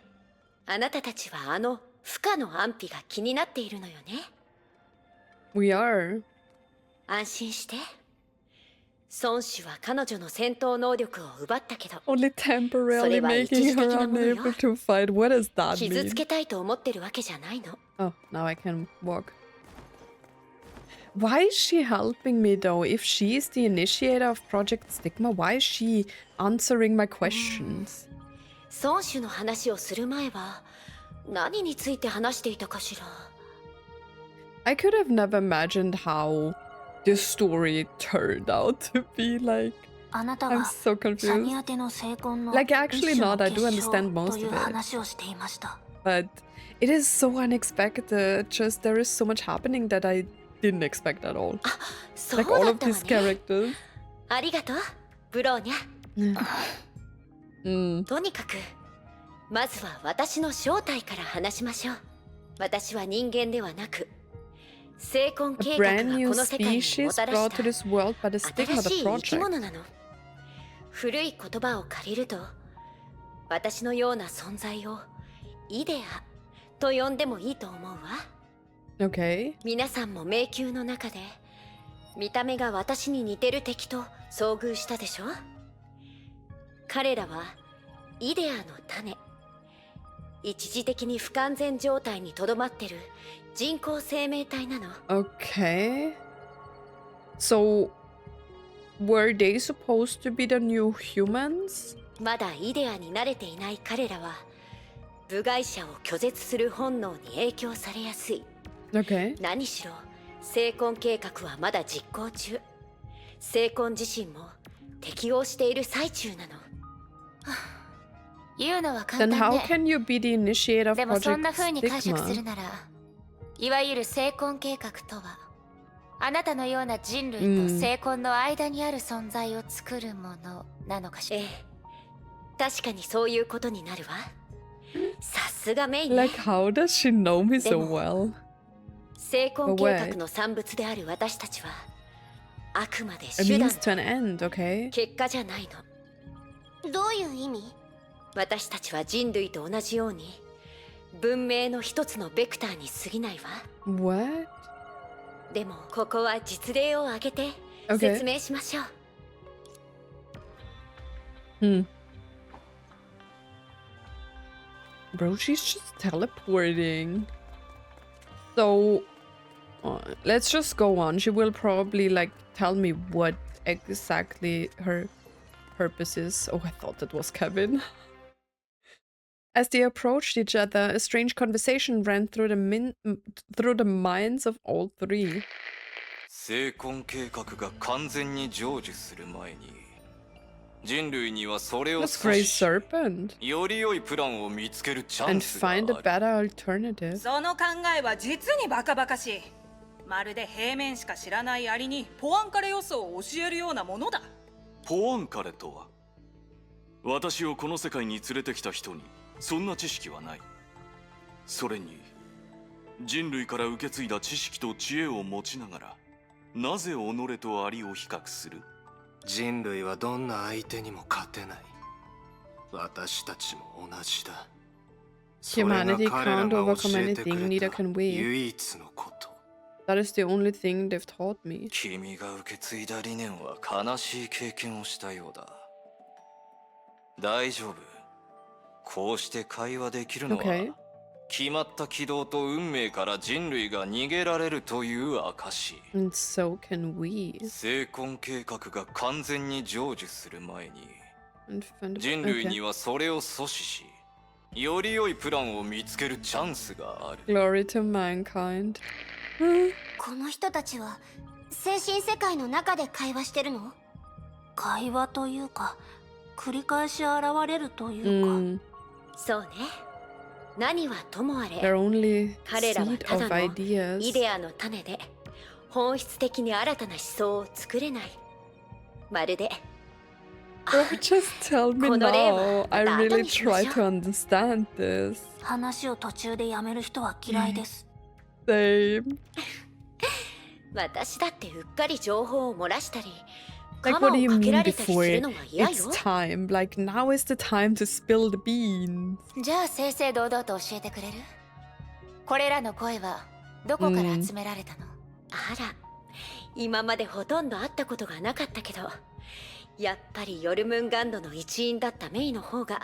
あなたたちはあの不可の安否が気になっているのよね。 We are. 安心して。孫子は彼女の戦闘能力を奪ったけど、 Only temporarily making her unable to fight. What does that 傷つ mean? けたいと思ってるわけじゃないの。 Oh, now I can walk. Why is she helping me though? If she is the initiator of Project Stigma, why is she answering my questions? 孫子の話をする前は何について話していたかしら。 I could have never imagined how this story turned out to be like. あなた I'm が so シャニ confused. アテの成婚の Like, 一 actually 種の not, I 結 do 晶 understand most という of it. 話をしていました。 But it is so unexpected. Just there is so much happening that I didn't expect at all. そう Like all だっ of たわ these ね。 characters. ありがとう、ブローニャ。 Mm. とにかくまずは私の正体から話しましょう。私は人間ではなく、成婚 A 計画が brand こ new の世界にも species たら brought し to た this world by the Stigma, 新し the い生き project. 物なの。古い言葉を借りると、私のような存在をイデアと呼んでもいいと思うわ。 Okay. 皆さんも迷宮の中で見た目が私に似てる敵と遭遇したでしょ。彼らはイデアの種、一時的に不完全状態にとどまってる人工生命体なの。 Okay. So, were they supposed to be the new humans? まだイデアに慣れていない彼らは部外者を拒絶する本能に影響されやすい。 Okay. 何しろ成婚計画はまだ実行中。成婚自身も適応している最中なの。言うのは簡 Then 単 how ね。 can you be the initiator of でもそん Project な風に解釈する Stigma? なら、いわゆる成婚計画とは、あなたのような人類と成婚の間にある存在を作るものなのかしら。ええ、確かにそういうことになるわ。さすがメイね。 Like, how does she know me so でも well? 成婚計画の産物である私たちは、あくまで A 手段 means to an end, okay? 結果じゃないの。どういう意味？私たちは人類と同じように文明の一つのベクターに過ぎないわ。 What? でもここは実例を挙げて Okay. 説明しましょう。Hmm. Bro, she's just teleporting. So, Let's just go on. She will probably like tell me what exactly her purpose is. Oh, I thought that was Kevin. As they approached each other, a strange conversation ran through the minds of all three. 成婚計画が完全に成就する前に人類にはそれを Let's raise serpent より良いプランを見つけるチャ and ンスがあ find a る better alternative. その考えは実にバカバカしい。まるで平面しか知らないアリにポアンカレ予想を教えるようなものだ。ポアンカレとは私をこの世界に連れてきた人にそんな知識はない。それに人類から受け継いだ知識と知恵を持ちながらなぜ己とアリを比較する？人類はどんな相手にも勝てない。私たちも同じだ。 Humanity can't overcome anything, neither can we. 唯一のこと。 That is the only thing they've taught me. 君が受け継いだ理念は悲しい経験をしたようだ。大丈夫。こうして会話できるのは、Okay. 決まった軌道と運命から人類が逃げられるという証。 And so can we. 成婚計画が完全に成就する前に And find a- 人類に okay. はそれを阻止しより良いプランを見つけるチャンスがある。 Glory to mankind. この人たちは精神世界の中で会話してるの？会話というか繰り返し現れるというか、Mm, そうね。何はともあ they're れ only 彼らは seed ただ of の ideas. イデアの種で本質的に新たな思想を作れない。まるで Bro, just tell me この例 now. は I また後 really にしま try しょ to う。 understand this. 話を途中でやめる人は嫌いです。 Same. 私だってうっかり情報を漏らしたり Like, カマ what do を you かけ mean られたりす before るのは嫌 it's よ。 time? Like, now is the time to spill the beans. じゃあ正々堂々と教えてくれる？これらの声はどこから集められたの？あら、今までほとんど会ったことがなかったけど、やっぱりヨルムンガンドの一員だったメイの方が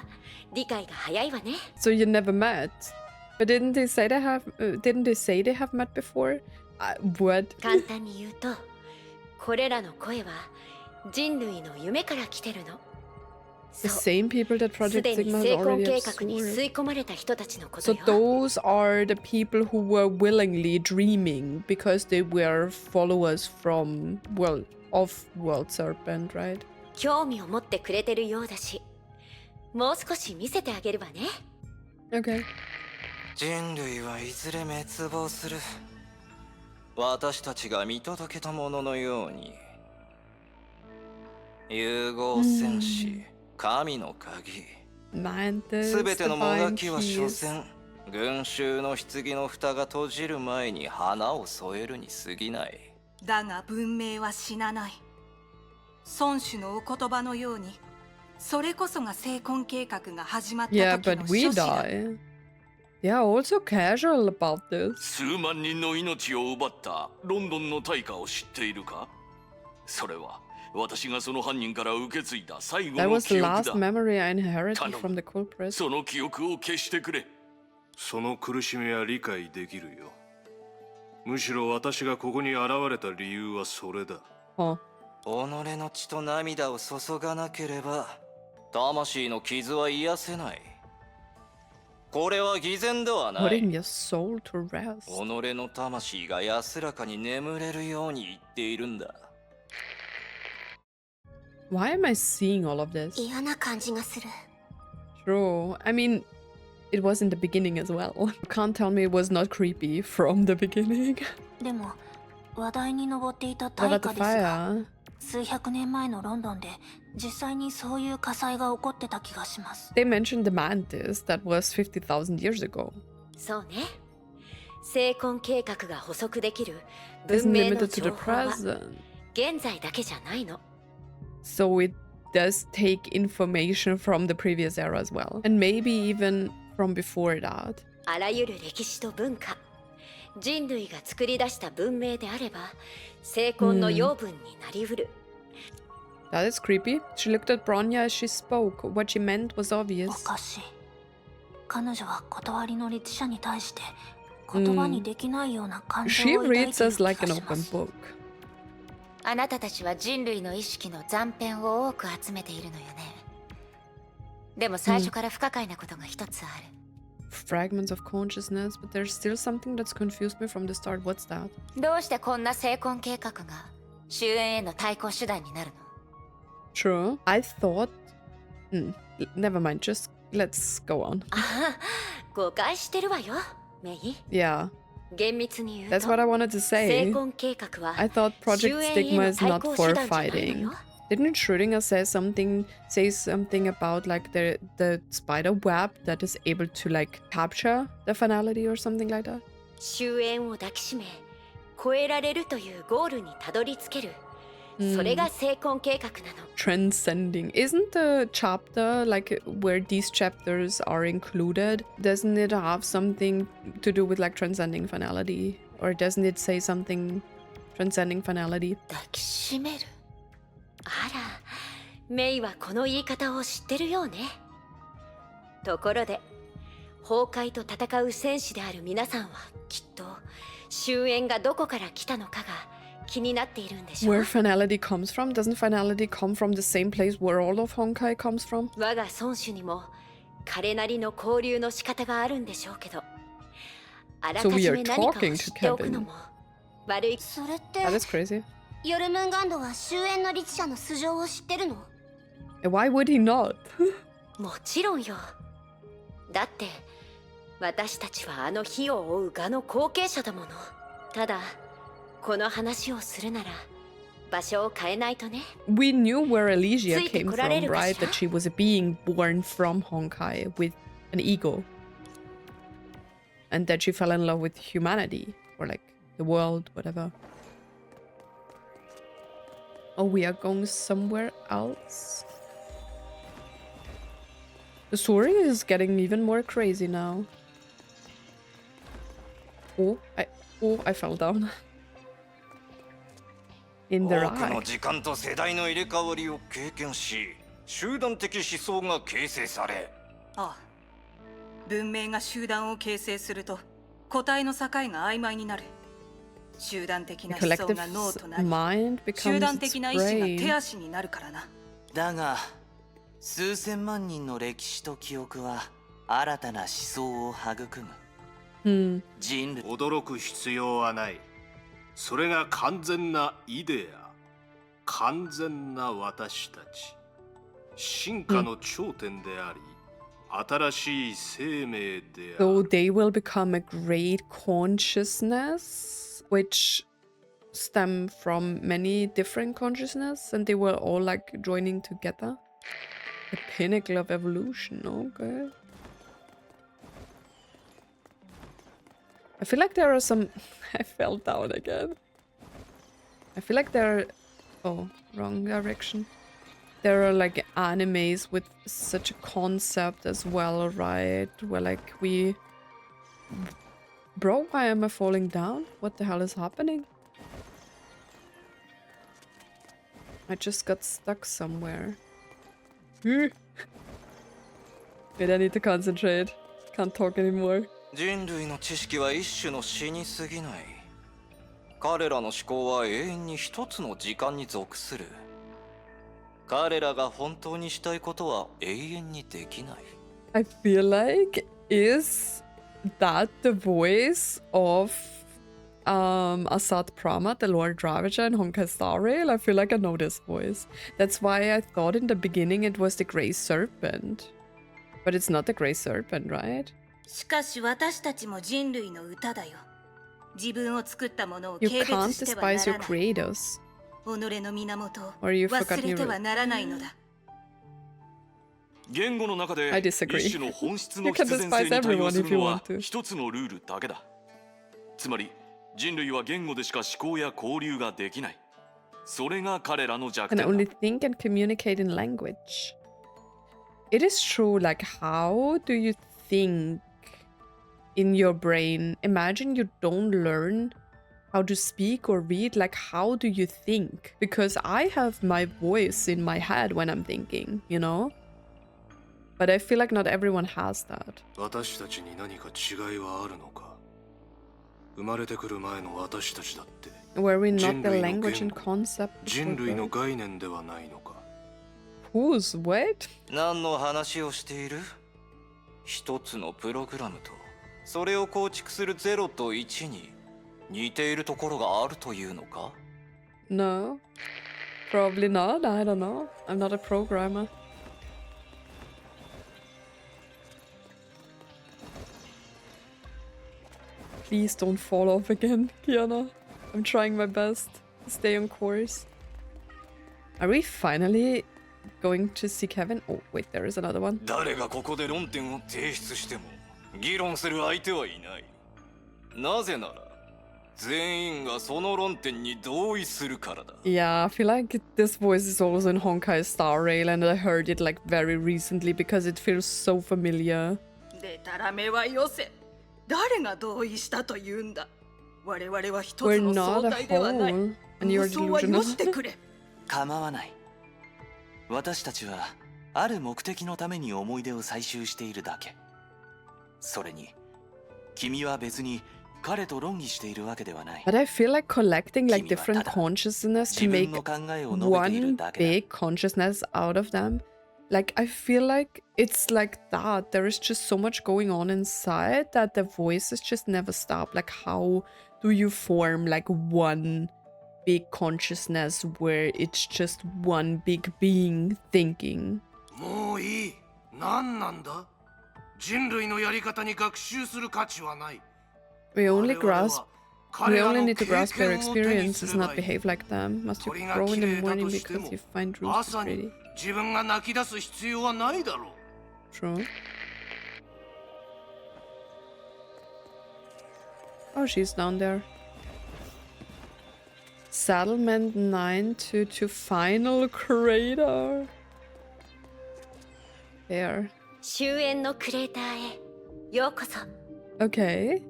理解が早いわね。 So you never met? But didn't they say they have met before? What? 簡単に言うと、これらの声は人類の夢から来てるの。 The そう、 same people that す Project でに Sigma has 成婚 already 計画に absorbed. 吸い込まれた人たちのこと So よ。 those are the people who were willingly dreaming because they were followers from, well, of World Serpent, right? 興味を持ってくれてるようだし、もう少し見せてあげるわね。 Okay. 人類はいずれ滅亡する。私たちが見届けたもののように。融合戦士、神の鍵。 Mantis, すべてのもが divine きは所 keys. 詮、群衆の棺の蓋が閉じる前に花を添えるに過ぎない。だが文明は死なない。孫子のお言葉のように、それこそが成婚計画が始まった Yeah, 時 but の we 初子だ。 die. They are also casual about this. 数万人の命を奪ったロンドンの大火を知っているか？それは私がその犯人から受け継いだ最後 That の was the 記憶 last だ。 memory I inherited 頼む。 from the culprit. その記憶を消してくれ。その苦しみは理解できるよ。むしろ私がここに現れた理由はそれだ。 Huh. 己の血と涙を注がなければ、魂の傷は癒せない。これは偽善ではない Putting。your soul to rest. 己の魂が安らかに眠れるように言っているんだ。Why am I seeing all of this? 嫌な感じがする。 True. I mean, it was in the beginning as well. You can't tell me it was not creepy from the beginning. でも話題に上っていた What 大 about 火 the ですが、 fire? 数百年前のロンドンで実際にそういう火災が起こってた気がします。 They mentioned the mantis that was 50,000 years ago. そうね。成婚計画が補足できる Isn't 文明の limited to 情 the 報は present. 現在だけじゃないの。 So it does take information from the previous era as well. And maybe even from before that. あらゆる歴史と文化、人類が作り出した文明であれば、成婚の養分になりうる。That is creepy. She looked at Bronya as she spoke. What she meant was お obvious. かしい。彼女は断りの律者に対して言葉にできないような感情 She を抱いている reads 気 us が like an しま open す。 book. あなたたちは人類の意識の残片を多く集めているのよね。でも最初から不可解なことが一つある。Fragments of consciousness, but there's still something that's confused me from the start. What's that? どうしてこんな成婚計画が終焉への対抗手段になるの？ True. I thought. Never mind. Just let's go on. ああ、誤解してるわよ、メイ。 Yeah, 厳密に言う that's と what I wanted to 成 say. 婚計画は I thought 終 Project 焉へ Stigma の is 対 not 抗 for 手段じゃないの fighting. よ。 Didn't Schrödinger say something about like the spider web that is able to like capture the finality or something like that? 終焉を抱きしめ超えられるというゴールにたどり着ける、それが成婚計画なの。 Transcending. Isn't the chapter like where these chapters are included? Doesn't it have something to do with like transcending finality? Or doesn't it say something transcending finality? 抱きしめる。あら、メイはこの言い方を知ってるようね。ところで崩壊と戦う戦士である皆さんはきっと終焉がどこから来たのかが気になっているんでしょう。 Where finality comes from? Doesn't finality come from the same place where all of Honkai comes from? 我が孫子にも彼なりの交流の仕方があるんでしょうけど、あらかじめ何かを知っておくのも悪い。それって That is crazy. ヨルムンガンドは終焉の律者の素性を知ってるの？ Why would he not? もちろんよ。だって私たちはあの火を追う蛾の後継者だもの。ただこの話をするなら場所を変えないとね。 We knew where Elysia ついて came こられ from, るかし right? ら？ That she was a being born from Honkai with an ego. And that she fell in love with humanity. Or like the world, whatever. Oh, we are going somewhere else. The story is getting even more crazy now. Oh, I fell down. In the 多くの rock. 時間と世代の入れ替わりを経験し、集団的思想が形成され、ああ、文明が集団を形成すると個体の境が曖昧になる。集団的 The な思想 collective が脳となり、 mind 集 becomes 団 its 的な意志が brain. 手足になるからな。だが数千万人の歴史と記憶は新たな思想を育む。人類驚く必要はない。それが完全なイデア、完全な私たち、進化の頂点であり、新しい生命であ So る。 they will become a great consciousness, which stem from many different consciousness, and they were all like joining together. The pinnacle of evolution, okay. I feel like there are some... I fell down again. I feel like there are... Oh, wrong direction. There are like animes with such a concept as well, right? Where like we... Bro, why am I falling down? What the hell is happening? I just got stuck somewhere. Wait, I need to concentrate. Can't talk anymore. 人類の知識は一種の死に過ぎない。彼らの思考は永遠に一つの時間に属する。彼らが本当にしたいことは永遠にできない。I feel like, is that the voice of Asad Pramat, the Lord Ravager in Honkai Star Rail? I feel like I know this voice. That's why I thought in the beginning it was the Grey Serpent. But it's not the Grey Serpent, right? しかし私たちも人類の歌だよ。自分を作ったものを You 軽 can't 蔑してはな despise ら your ない。 creators. 己の源を Or you forgot 忘れて you... はならないのだ。言語の中で I disagree. 一種の本質の You can 必然性 despise に対応 everyone す if る you のは want to. 一つのルールだけだ。つまり人類は言語でしか思考や交流ができない。それが彼らの弱 Can 点 only だ。 think and communicate in language. It is true, like, how do you think in your brain? Imagine you don't learn how to speak or read, like, how do you think? Because I have my voice in my head when I'm thinking, you know? But I feel like not everyone has that. 私たちに何か違いはあるのか。生まれてくる前の私たちだって Were we not the 人類の language 言 and 語 concept 人 before 類の birth? 概念ではないのか Who's what? 何の話をしている？一つのプログラムとそれを構築する0と1に似ているところがあるというのか？ No. Probably not. I don't know. I'm not a programmer. Please don't fall off again, Kiana. I'm trying my best to stay on course. Are we finally going to see Kevin? Oh, wait, there is another one. 誰がここで論点を提出しても議論する相手はいない。なぜなら全員がその論点に同意するからだ。 Yeah, I feel like this voice is also in Honkai Star Rail, and I heard it like very recently because it feels so familiar. でたらめはよせ。誰が同意したというんだ。我々は一つ We're の not 総 a 体ではない。 whole, and you're 無双は許 delusional. してくれ。構わない。私たちはある目的のために思い出を採集しているだけ。それに君は別に彼と論議しているわけではない。 But I feel like collecting like 君は different ただ consciousness to 自分 make の考えを述べている one だけだ。 big consciousness out of them. Like, I feel like it's like that. There is just so much going on inside that the voices just never stop. Like, how do you form like one big consciousness where it's just one big being thinking? もういい何なんだ人類のやり方に学習する価値はない We only 我々は grasp. 彼 We ら only の need to 経 grasp their 験を手に experiences, すれば not いい behave like them. Must you 鳥が grow 綺 in the 麗だ morning として because も you find roots 朝に pretty? 自分が泣き出す必要はないだろう True. Oh, she's down there. Settlement 9 to final crater. There. 終焉のクレーターへようこそ。 Okay.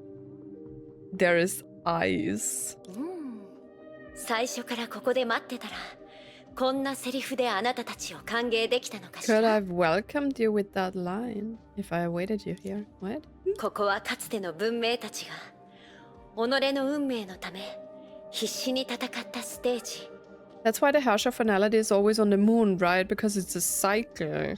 There is eyes. 最初からここで待ってたらこんなセリフであなたたちを歓迎できたのかし Could ら。 I've welcomed you with that line if I awaited you here? What? ここはかつての文明たちが己の運命のため必死に戦ったステージ。 That's why the Hasha finality is always on the moon, right? Because it's a cycle.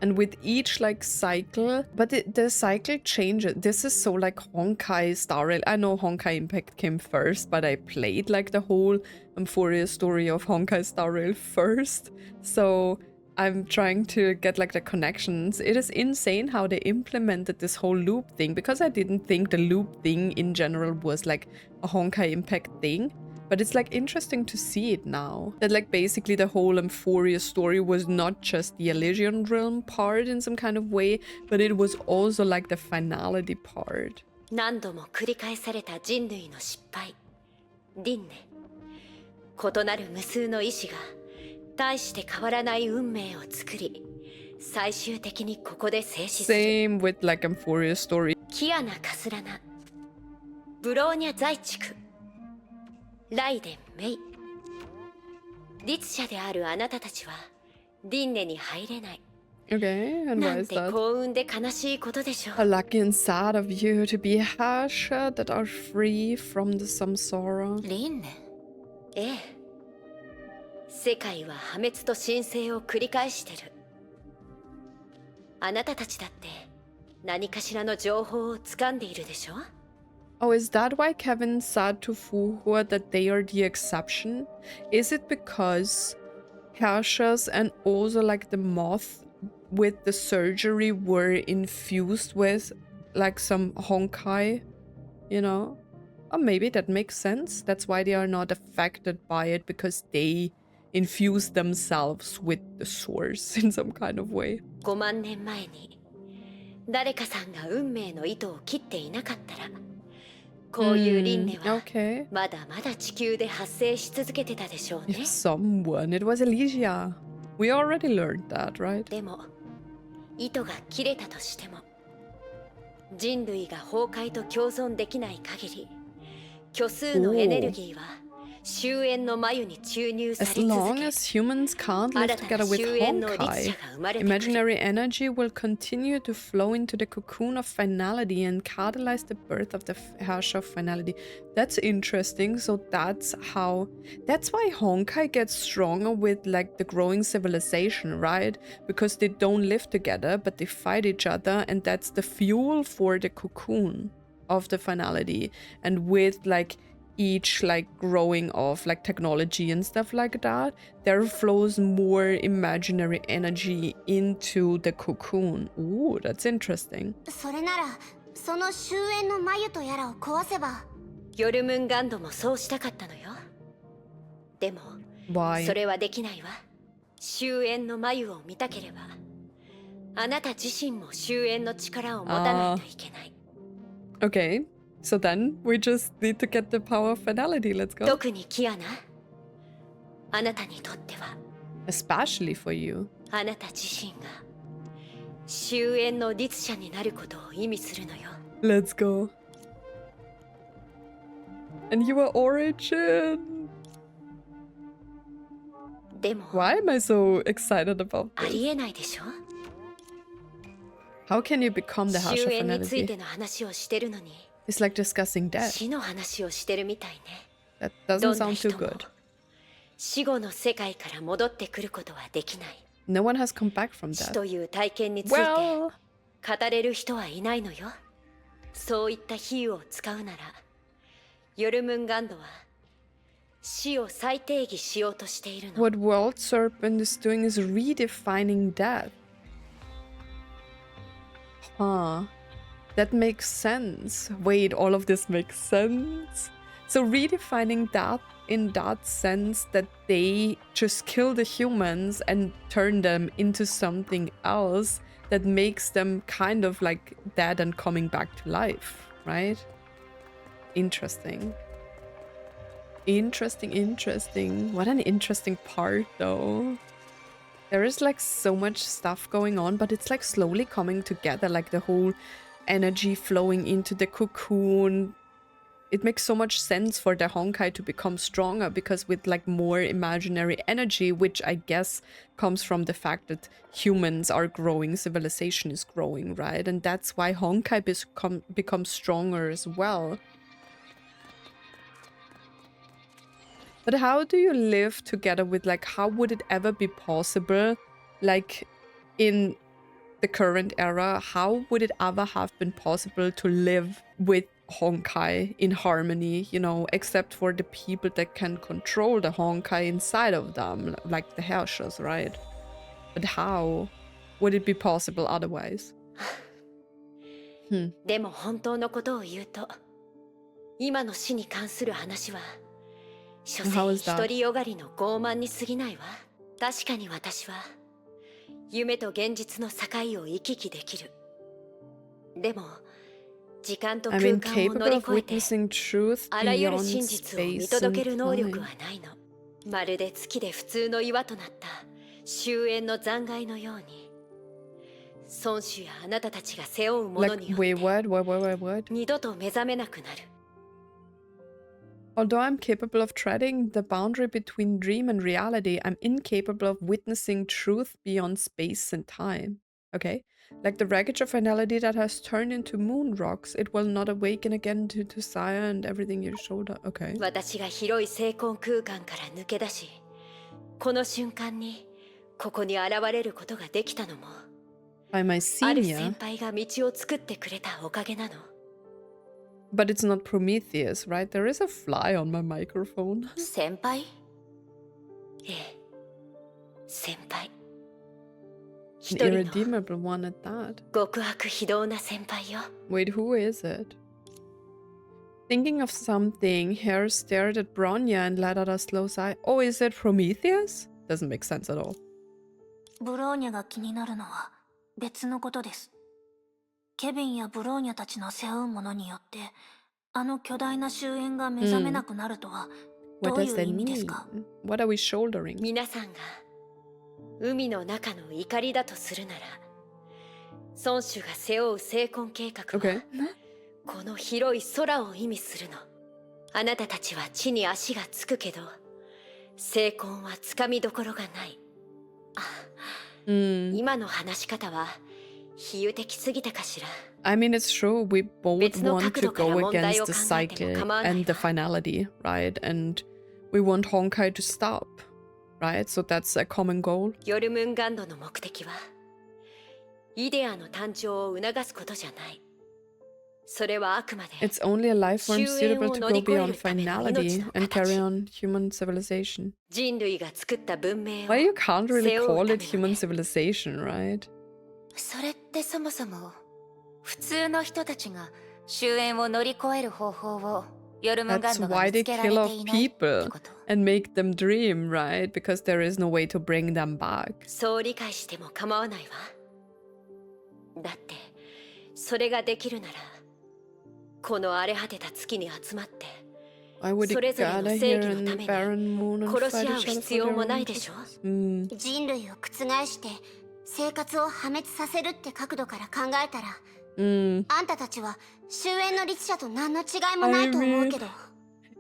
And with each like cycle, but the cycle changes. This is so like Honkai Star Rail. I know Honkai Impact came first, but I played like the whole Euphoria story of Honkai Star Rail first. So I'm trying to get like the connections. It is insane how they implemented this whole loop thing, because I didn't think the loop thing in general was like a Honkai Impact thing. But it's like interesting to see it now. That like basically the whole Euphoria story was not just the Elysian realm part in some kind of way, but it was also like the finality part. 何度も繰り返された人類の失敗。輪廻。異なる無数の意志が大して変わらない運命を作り、最終的にここで静止する。 Same with like Euphoria story. キアナ・カスラナ、ブローニャ在地区、ライデン・メイ。律者であるあなたたちは輪廻に入れない。 Okay, and な why ん is て that? 幸運で悲しいことでしょ How う。 lucky and sad of you to be Hasha that are free from the samsara. 輪廻ええ。世界は破滅と神聖を繰り返してる。あなたたちだって何かしらの情報を掴んでいるでしょ。 Oh, is that why Kevin said to Fuhua that they are the exception? Is it because Hashas and also like the moth with the surgery were infused with like some Honkai, you know? Or maybe that makes sense. That's why they are not affected by it, because they infuse themselves with the source in some kind of way. 5万年前に誰かさんが運命の糸を切っていなかったら、こういう輪廻は Okay. まだまだ地球で発生し続けてたでしょうね。 If someone, it was Elysia. We already learned that, right? でも糸が切れたとしても、人類が崩壊と共存できない限り、虚数のエネルギーは終焉の繭に注入さ As れ続 long け as humans can't live together with 終焉の律者 Honkai, が生まれてくる imaginary energy will continue to flow into the cocoon of finality and catalyze the birth of the Herrscher of finality. That's interesting. So that's why Honkai gets stronger with like the growing civilization, right? Because they don't live together, but they fight each other, and that's the fuel for the cocoon of the finality. And with like each like growing of like technology and stuff like that, there flows more imaginary energy into the cocoon. Ooh, that's interesting. それならその終焉の繭とやらを壊せば。ヨルムンガンドもそうしたかったのよ。でも Why? それはできないわ。終焉の繭を見たければあなた自身も終焉の力を持たないといけない。 Okay, so then we just need to get the power of finality. Let's go. 特にキアナ、あなたにとっては Especially for you. あなた自身が終焉の律者になることを意味するのよ。 Let's go. And you are Origin. でも Why am I so excited about あ this? りえないでしょ。 How can you become the 終 Herrscher 焉について finality? の話をしてるのに It's like discussing death. 死の話をしてるみたいね。 That ど doesn't んな sound 人 too も good. 死後の世界から戻ってくることはできない。 No one has come back from 死 that. という体験について Well, 語れる人はいないのよ。そういった比喩を使うならヨルムンガンドは死を再定義しようとしているの。 what World Serpent is doing is redefining death. Huh. That makes sense. Wait, all of this makes sense? So redefining that in that sense that they just kill the humans and turn them into something else that makes them kind of like dead and coming back to life, right? Interesting. Interesting. What an interesting part though. There is like so much stuff going on, but it's like slowly coming together, like the whole energy flowing into the cocoon. It makes so much sense for the Honkai to become stronger because with like more imaginary energy, which I guess comes from the fact that humans are growing, civilization is growing, right? And that's why Honkai becomes stronger as well. But how do you live together with like, how would it ever be possible, like in the current era, how would it ever have been possible to live with Honkai in harmony, you know, except for the people that can control the Honkai inside of them, like the Herrschers, right? But how would it be possible otherwise? でも本当のことを言うと今の死に関する話は所詮独りよがりの傲慢に過ぎないわ。確かに私は夢と現実の境を行き来できる。でも時間と空間を乗り越えてあらゆる真実を見届ける能力はないの。まるで月で普通の岩となった終焉の残骸のように孫子やあなたたちが背負うものによって二度と目覚めなくなる。 Although I'm capable of treading the boundary between dream and reality, I'm incapable of witnessing truth beyond space and time. Okay? Like the wreckage of finality that has turned into moon rocks, it will not awaken again to desire and everything you showed us. Okay. 私が広い精魂空間から抜け出し、この瞬間にここに現れることができたのも、 By my ある senior. 先輩が道を作ってくれたおかげなの。 But it's not Prometheus, right? There is a fly on my microphone. 先輩？ええ、先輩。 An 一人の irredeemable one at that. 極悪非道な先輩よ。 Wait, who is it? Thinking of something, Hare stared at Bronya and let out a slow sigh. Oh, is it Prometheus? Doesn't make sense at all. ブローニャが気になるのは別のことです。ケビンやブローニャたちの背負うものによってあの巨大な終焉が目覚めなくなるとはど What うい does う that 意味ですか？ mean? What are we shouldering? 皆さんが海の中の怒りだとするなら、孫子が背負う精魂計画は、Okay. この広い空を意味するの。あなたたちは地に足がつくけど、成婚はつかみどころがない。今の話し方は比喩的すぎたかしら。I mean, it's true. We both want to go against the cycle and the finality, right? And we want Honkai to stop, right? So that's a common goal. ヨルムンガンドの目的はイデアの誕生を促すことじゃない。それはあくまで It's only a life form suitable to go beyond finality and carry on human civilization. 人類が作った文明を Well, you can't really 背負う call ため it のね。 human civilization, right? それってそもそも普通の人たちが終焉を乗り越える方法をヨルムンガン That's ドが why 見 they つけられ kill て off いないって people こと。 and make them dream, right? Because there is no way to bring them back. そう理解しても構わないわ。だってそれができるならこの荒れ果てた月に集まって Why would そ it れぞれ gather の正 here 義の in ために barren moon and 殺 fight し合う each other 必 for 要 their も own ないでしょ。 interests? 人類を覆して生活を破滅させるって角度から考えたら、あんたたちは終焉の律者と何の違いもないと思うけど。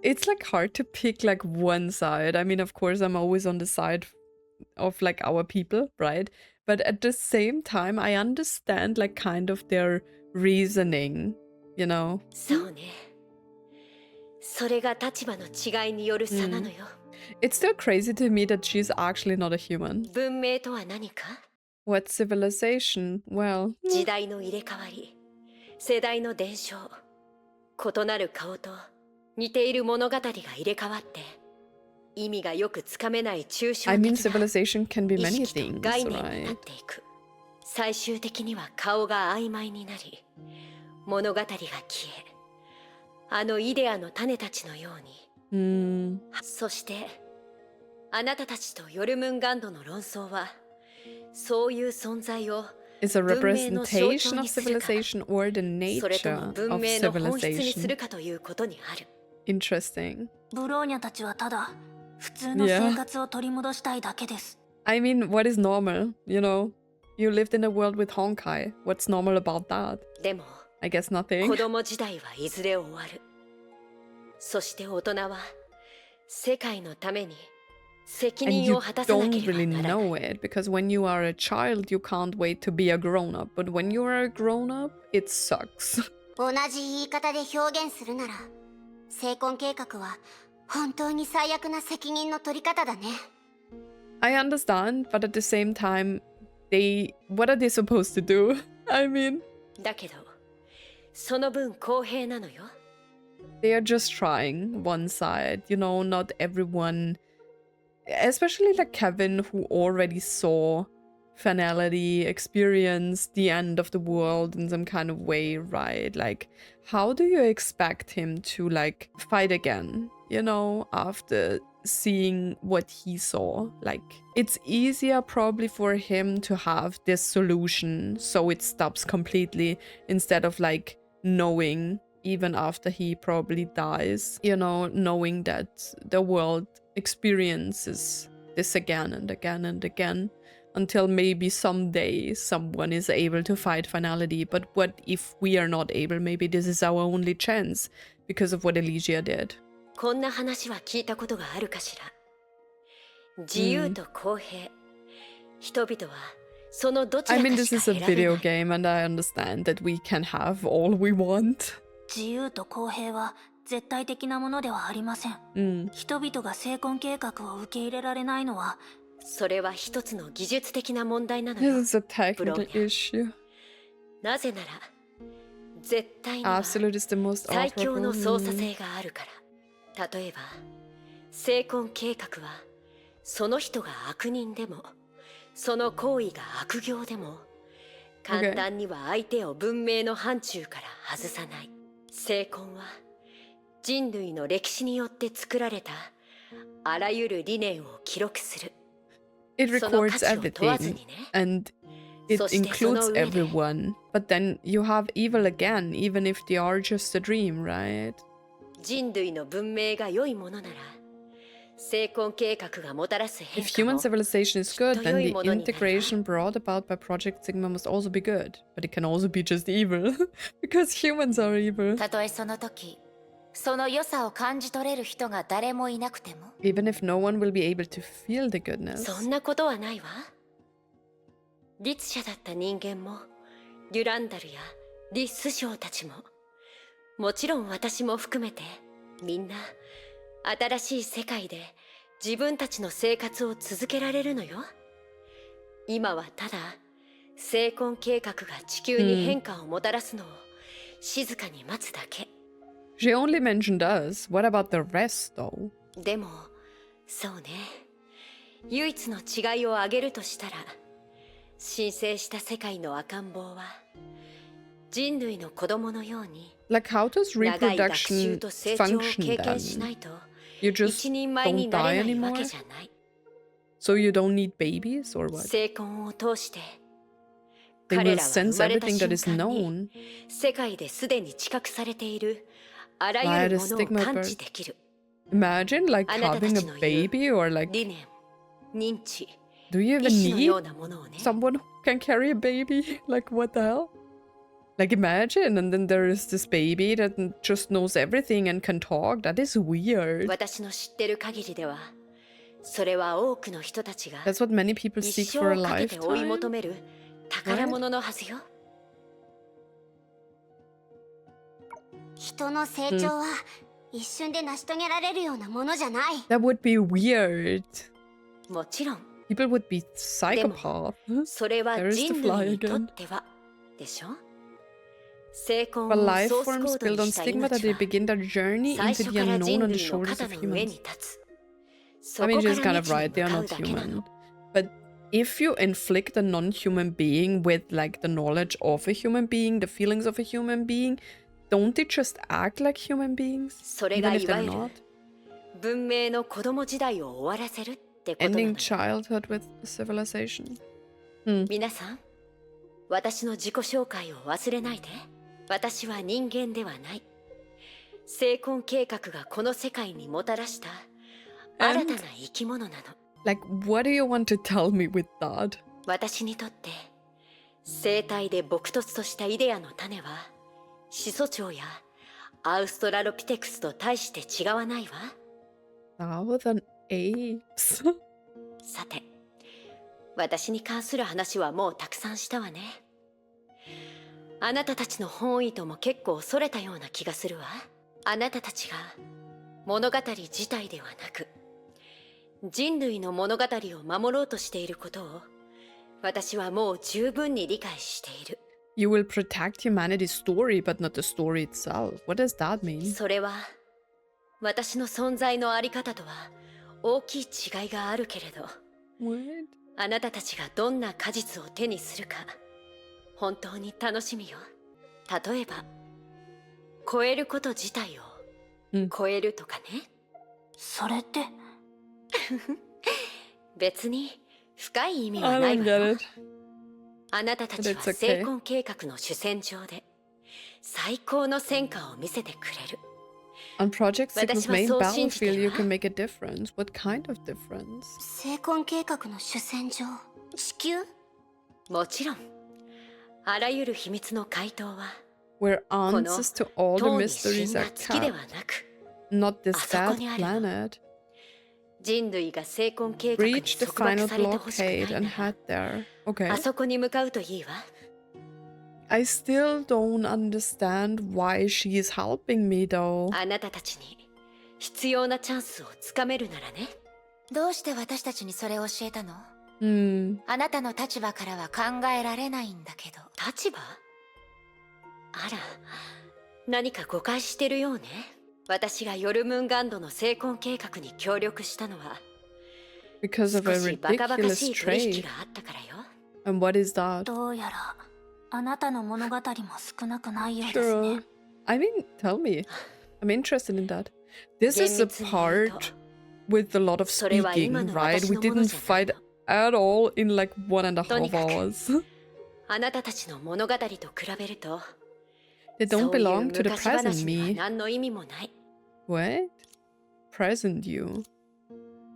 It's like hard to pick like one side. I mean, of course, I'm always on the side of like our people, right? But at the same time, I understand like kind of their reasoning, you know? そうね。それが立場の違いによる差なのよ。It's still crazy to me that she's actually not a human. 文明とは何か？ What civilization? Well, 時代の入れ替わり、世代の伝承、異なる顔と似ている物語が入れ替わって、意味がよくつかめない抽象 I mean, 的な civilization can be 意 many 識と things, 概念になっ right? ていく。最終的には顔が曖昧になり、物語が消え、あのイデアの種たちのように。そしてあなたたちとヨルムンガンドの論争はそういう存在を Is a 文明の象 representation 徴に of するか、 civilization or the それと nature も文 of 明の本質にす civilization? るかということにある。 Interesting. ブローニャたちはただ普通の生活を取り戻したいだけです。 I mean, what is normal? You know, you lived in a world with Honkai. What's normal about that? でも I guess nothing. 子供時代はいずれ終わる。そして大人は世界のために責 And 任 you を果たさな don't ければ really ならない。 know it because when you are a child, you can't wait to be a grown up. But when you are a grown up, it sucks. 同じ言い方で表現するなら、成婚計画は本当に最悪な責任の取り方だね。I understand, but at the same time, what are they supposed to do? I mean, だけどその分公平なのよ。 they are just trying one side, you know, not everyone, especially like Kevin, who already saw Finality, experienced the end of the world in some kind of way, right? Like, how do you expect him to like fight again, you know, after seeing what he saw? Like, it's easier probably for him to have this solution so it stops completely instead of like knowing even after he probably dies, you know, knowing that the world experiences this again and again and again until maybe someday someone is able to fight Finality. But what if we are not able? Maybe this is our only chance because of what Elysia did. こんな話は聞いたことがあるかしら。自由と公平、人々はそのどち I ら mean, か this し is か a 選べ video ない。 game and I understand that we can have all we want. 自由と公平は絶対的なものではありません。人々が成婚計画を受け入れられないのは、それは一つの技術的な問題なの This よ。 is a technical Bronya. issue. なぜなら絶対には Absolute is the most 最強 operable. の操作性があるから。例えば成婚計画はその人が悪人でもその行為が悪行でも簡単には相手を文明の範疇から外さない。成婚は人類の歴史によって作られたあらゆる理念を記録する。 It その records 価値を問わず everything にね。 and it そしてそ includes の上で everyone. But then you have evil again, even if they are just a dream, right? 人類の文明が良いものなら成婚計画がもたらす If 変化 human も civilization is good, きっと then 良い the ものになるわ。 integration brought about by Project Sigma must also be good. But it can also be just evil, because humans are evil. たとえその時その良さを感じ取れる人が誰もいなくても Even if no one will be able to feel the そ goodness. んなことはないわ。律者だった人間もデュランダルやディス将たちも、もちろん私も含めて、みんな新しい世界で自分たちの生活を続けられるのよ。今はただ成婚計画が地球に変化をもたらすのを静かに待つだけ。She only mentioned us. What about the rest, though? でもそうね、唯一の違いを挙げるとしたら、神聖した世界の赤ん坊は人類の子供のように Like, how does 長い学習 reproduction と成長を function 経験しな then? いと You 一 just 人前に don't なれ die ないわけ anymore? じゃない。 So you don't need babies, or what? 成婚を通して They 彼 will らは生 sense まれた everything 瞬 that is 間に known. 世界ですでに知覚されているあらゆ Via る the ものを stigma 感知 birth. できる。 Imagine, like, あなたた having ち a の言う baby, or like, 理念、認知、 do you 意 even 志のよ need うなものをね。 someone who can carry a baby? Like, what the hell? Like, imagine, and then there is this baby that just knows everything and can talk. That is weird. 私の知ってる限りでは、それは多くの人たちが That's what many people 一 seek for 生 a かけて追い lifetime. 求める宝物のはずよ。人の成長は一瞬で成し遂げられるようなものじゃない。 That would be weird. もちろん People would be psychopath. それは There is 人 the fly 類にと again. ってはでしょ。成婚 For を life ソースコ forms ード built に on した stigma that 命 they は begin their journey 最 into 初 the から unknown 人 on the 類の shoulders 肩 of の上 humans. に立つ。そ I こ mean, から she's kind 未 of 知に right, they 向 are かう not だけな human. の。 But if you inflict a non-human being with like the knowledge of a human being, the feelings of a human being, don't they just act like human beings? それ Even が if いわ they're ゆる not? 文明の子供時代を終わらせるってことなの Ending よ。 childhood with civilization. 皆さん、私の自己紹介を忘れないで。私は人間ではない。成婚計画がこの世界にもたらした新たな生き物なの。 Like, what do you want to tell me with that? 私にとって生態で朴突としたイデアの種は始祖鳥やアウストラロピテクスと大して違わないわ。 Now than apes. さて、私に関する話はもうたくさんしたわね。あなたたちの本意とも結構それたような気がするわ。あなたたちが物語自体ではなく人類の物語を守ろうとしていることを私はもう十分に理解している。 You will protect humanity's story, but not the story itself. What does that mean? それは私の存在のあり方とは大きい違いがあるけれど、 What? あなたたちがどんな果実を手にするか本当に楽しみよ。例えば超えること自体を超えるとかね。それって別に深い意味は I ない don't わ get よ。 it. あなたたち But は it's okay. 成婚計画の主戦場で最高の戦果を見せてくれる。 On Project Sigma's 私は main そう信じて battlefield, る you わ。 can make a difference. What kind of difference? 成婚計画の主戦場、地球？もちろんあらゆる秘密の回答は Where この answers to all the 塔に死 mysteries んだ are 月では kept, なく、 not this あそこ sad にあるの。 planet. 人類が成婚計画に Reach the 束縛 final されてほしくない blockade な and ら head there. Okay. あそこに向かうといいわ。 I still don't understand why she is helping me though. あなたたちに必要なチャンスをつかめるならね。どうして私たちにそれを教えたの？ あなたの立場からは考えられないんだけど。立場？あら、何か誤解してるようね。私がヨルムンガンドの成婚計画に協力したのは Because of 少 a しバカバカ ridiculous しい取引 trade. があったからよ。 And what is that? どうやらあなたの物語も少なくないようですね。 Sure. I mean, tell me. I'm interested in that. This is a 厳密に言うと、 part with a lot of それは今 speaking, の right? 私 We のもの didn't じゃない fight の。 at all in like 1.5とにかく hours. あなたたちの物語と比べると、 They そう don't いう belong to the 昔 present 話には me. 何の意味もない。 What? Present you?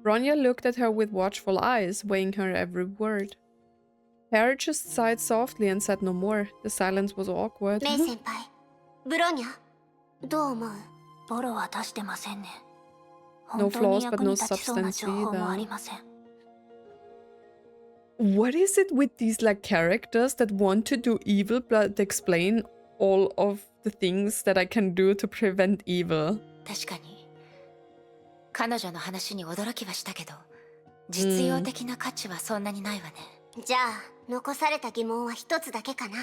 Ronya looked at her with watchful eyes, weighing her every word. Harry just sighed softly and said no more. The silence was awkward. メイ先輩、ブロニャ、どう思う？ボロは出してませんね。 No 本当に flaws, but 役 no に立ちそうな substance 情報もあり either. ません。 What is it with these like characters that want to do evil but explain all of the things that I can do to prevent evil? 確かに彼女の話に驚きはしたけど、実用的な価値はそんなにないわね。じゃあ残された疑問は一つだけかな。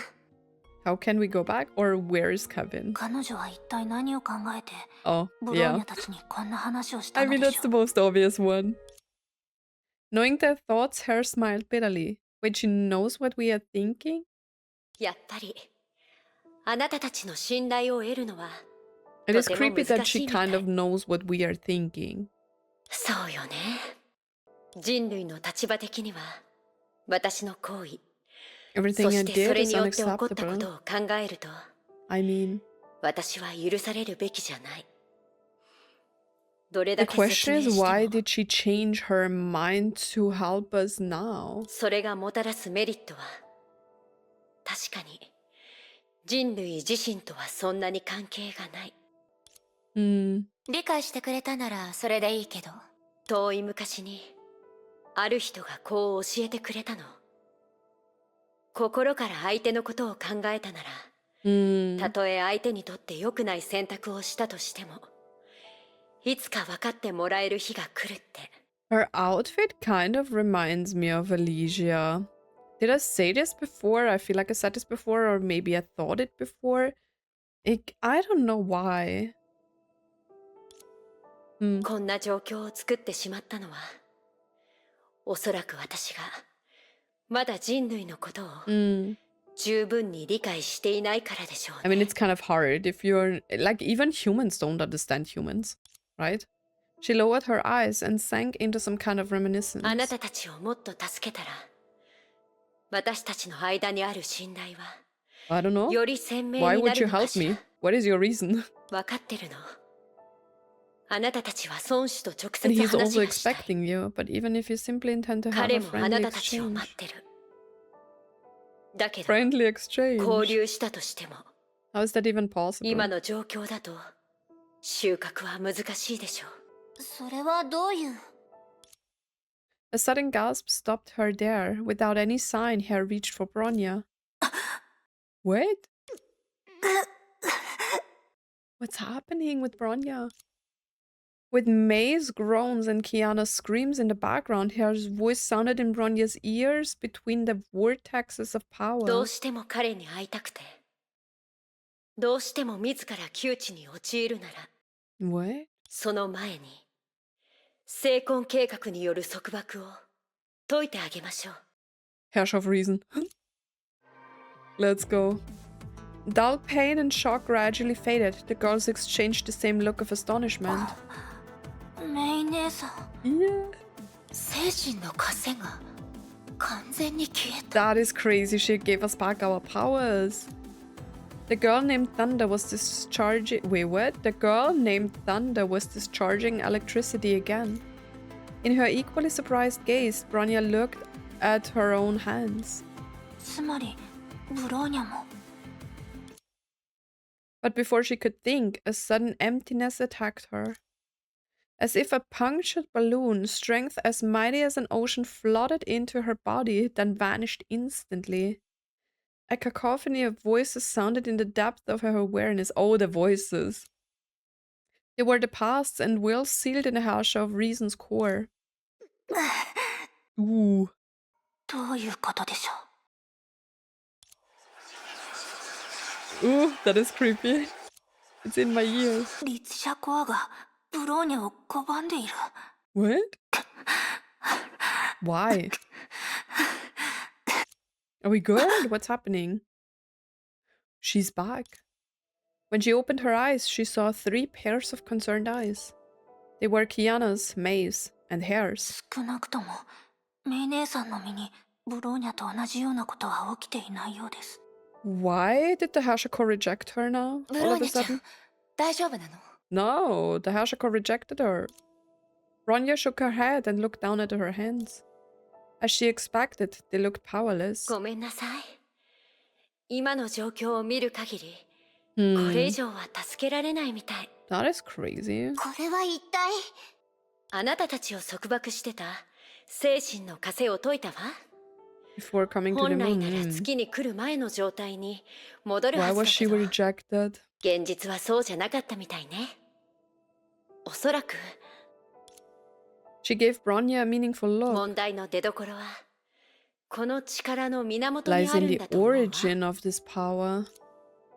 How can we go back? Or where is Kevin? 彼女は一体何を考えて Oh, ブローニ yeah. ャたちにこんな話をした I の mean, で that's しょ the う。 most obvious one. Knowing their thoughts, Hare smiled bitterly. Wait, she knows what we are thinking? やっぱりあなたたちの信頼を得るのは It is とても creepy 難 that し she いみたい。 kind of knows what we are thinking. そうよね。人類の立場的には私の行為、 Everything そ I してそ did れ is によって起こったこと unacceptable. を考えると、 I mean, 私は許されるべきじゃない。どれ the だけ説 question 明 is して why も did she change her mind to help us now? それがもたらすメリットは確かに人類自身とはそんなに関係がない。 Hmm. 理解してくれたならそれでいいけど。遠い昔にある人がこう教えてくれたの。心から相手のことを考えたなら、 Hmm. たとえ相手にとって良くない選択をしたとしても、いつか分かってもらえる日が来るって。 Her outfit kind of reminds me of Alicia. Did I say this before? I feel like I said this before, or maybe I thought it before. I don't know why. こんな状況を作ってしまったのは、おそらく私がまだ人類のことを Hmm. 十分に理解していないからでしょう I mean, ね。 it's kind of hard if you're like, even humans don't understand humans, right? She lowered her eyes and sank into some kind of あな reminiscence. たたちをもっと助けたら、私たちの間にある信頼は I don't know. より鮮明 Why にな would る you のか help しら。 me? What is your reason? 分かってるの。あなたたちは孫子と直 And 接 he's 話 also がしたい。 expecting you, but even if you simply intend to have 彼 a もあな friendly たたちを exchange. 待ってる。だけど Friendly 交 exchange? 流したとしても、 How is that even 今 possible? の状況だと収穫は難しいでしょう。 それはどういう。 A sudden gasp stopped her there. Without any sign, Hare reached for Bronya. Wait? What's happening with Bronya? With May's groans and Kiana's screams in the background, Hare's voice sounded in Bronya's ears between the vortexes of ど power. うしても彼に会いたくて、どうしても自ら窮地に陥るなら、 What? その前に成婚計画による束縛を解いてあげましょう。 Herrschaft reason. Let's go. Dull pain and shock gradually faded. The girls exchanged the same look of astonishment. メイ姉さん、 Yeah. 精神の枷が完全に消えた。 That is crazy. She gave us back our powers. The girl named Thunder was discharging. Wait, what? The girl named Thunder was discharging electricity again. In her equally surprised gaze, Bronya looked at her own hands. つまりブローニャも。 But before she could think, a sudden emptiness attacked her. As if a punctured balloon, strength as mighty as an ocean flooded into her body, then vanished instantly. A cacophony of voices sounded in the depth of her awareness. Oh, the voices. They were the pasts and wills sealed in the harsha of reason's core. Ooh. どういうことでしょ Ooh, that is creepy. It's in my ears. う。リツシャコアがブローニャを拒んでいる。 What? Why? Are we good? What's happening? She's back. When she opened her eyes, she saw 3 pairs of concerned eyes. They were Kiana's, May's, and Hare's. 少なくともメイ姉さんの身にブローニャと同じようなことは起きていないようです。 Why did the Hashiko reject her now? ブ All ロー of ニ a ャちゃん sudden? 大丈夫なの？ No, the Hashiko rejected her. Bronya shook her head and looked down at her hands. As she expected, they looked powerless. ごめんなさい。今の状況を見る限り、こ Hmm. れ以上は助けられないみたい。That is crazy. これは一体。あなたたちを束縛してた精神の枷を解いたわ。 Before coming to the 本来なら moon. 月に来る前の状態に戻る Why はず was だ she けど、 rejected? 現実はそうじゃなかったみたいね。おそらく She gave Bronya a meaningful look. 問題の出所はこの力の源に Lies あ in るん the だと思うわ。 origin of this power.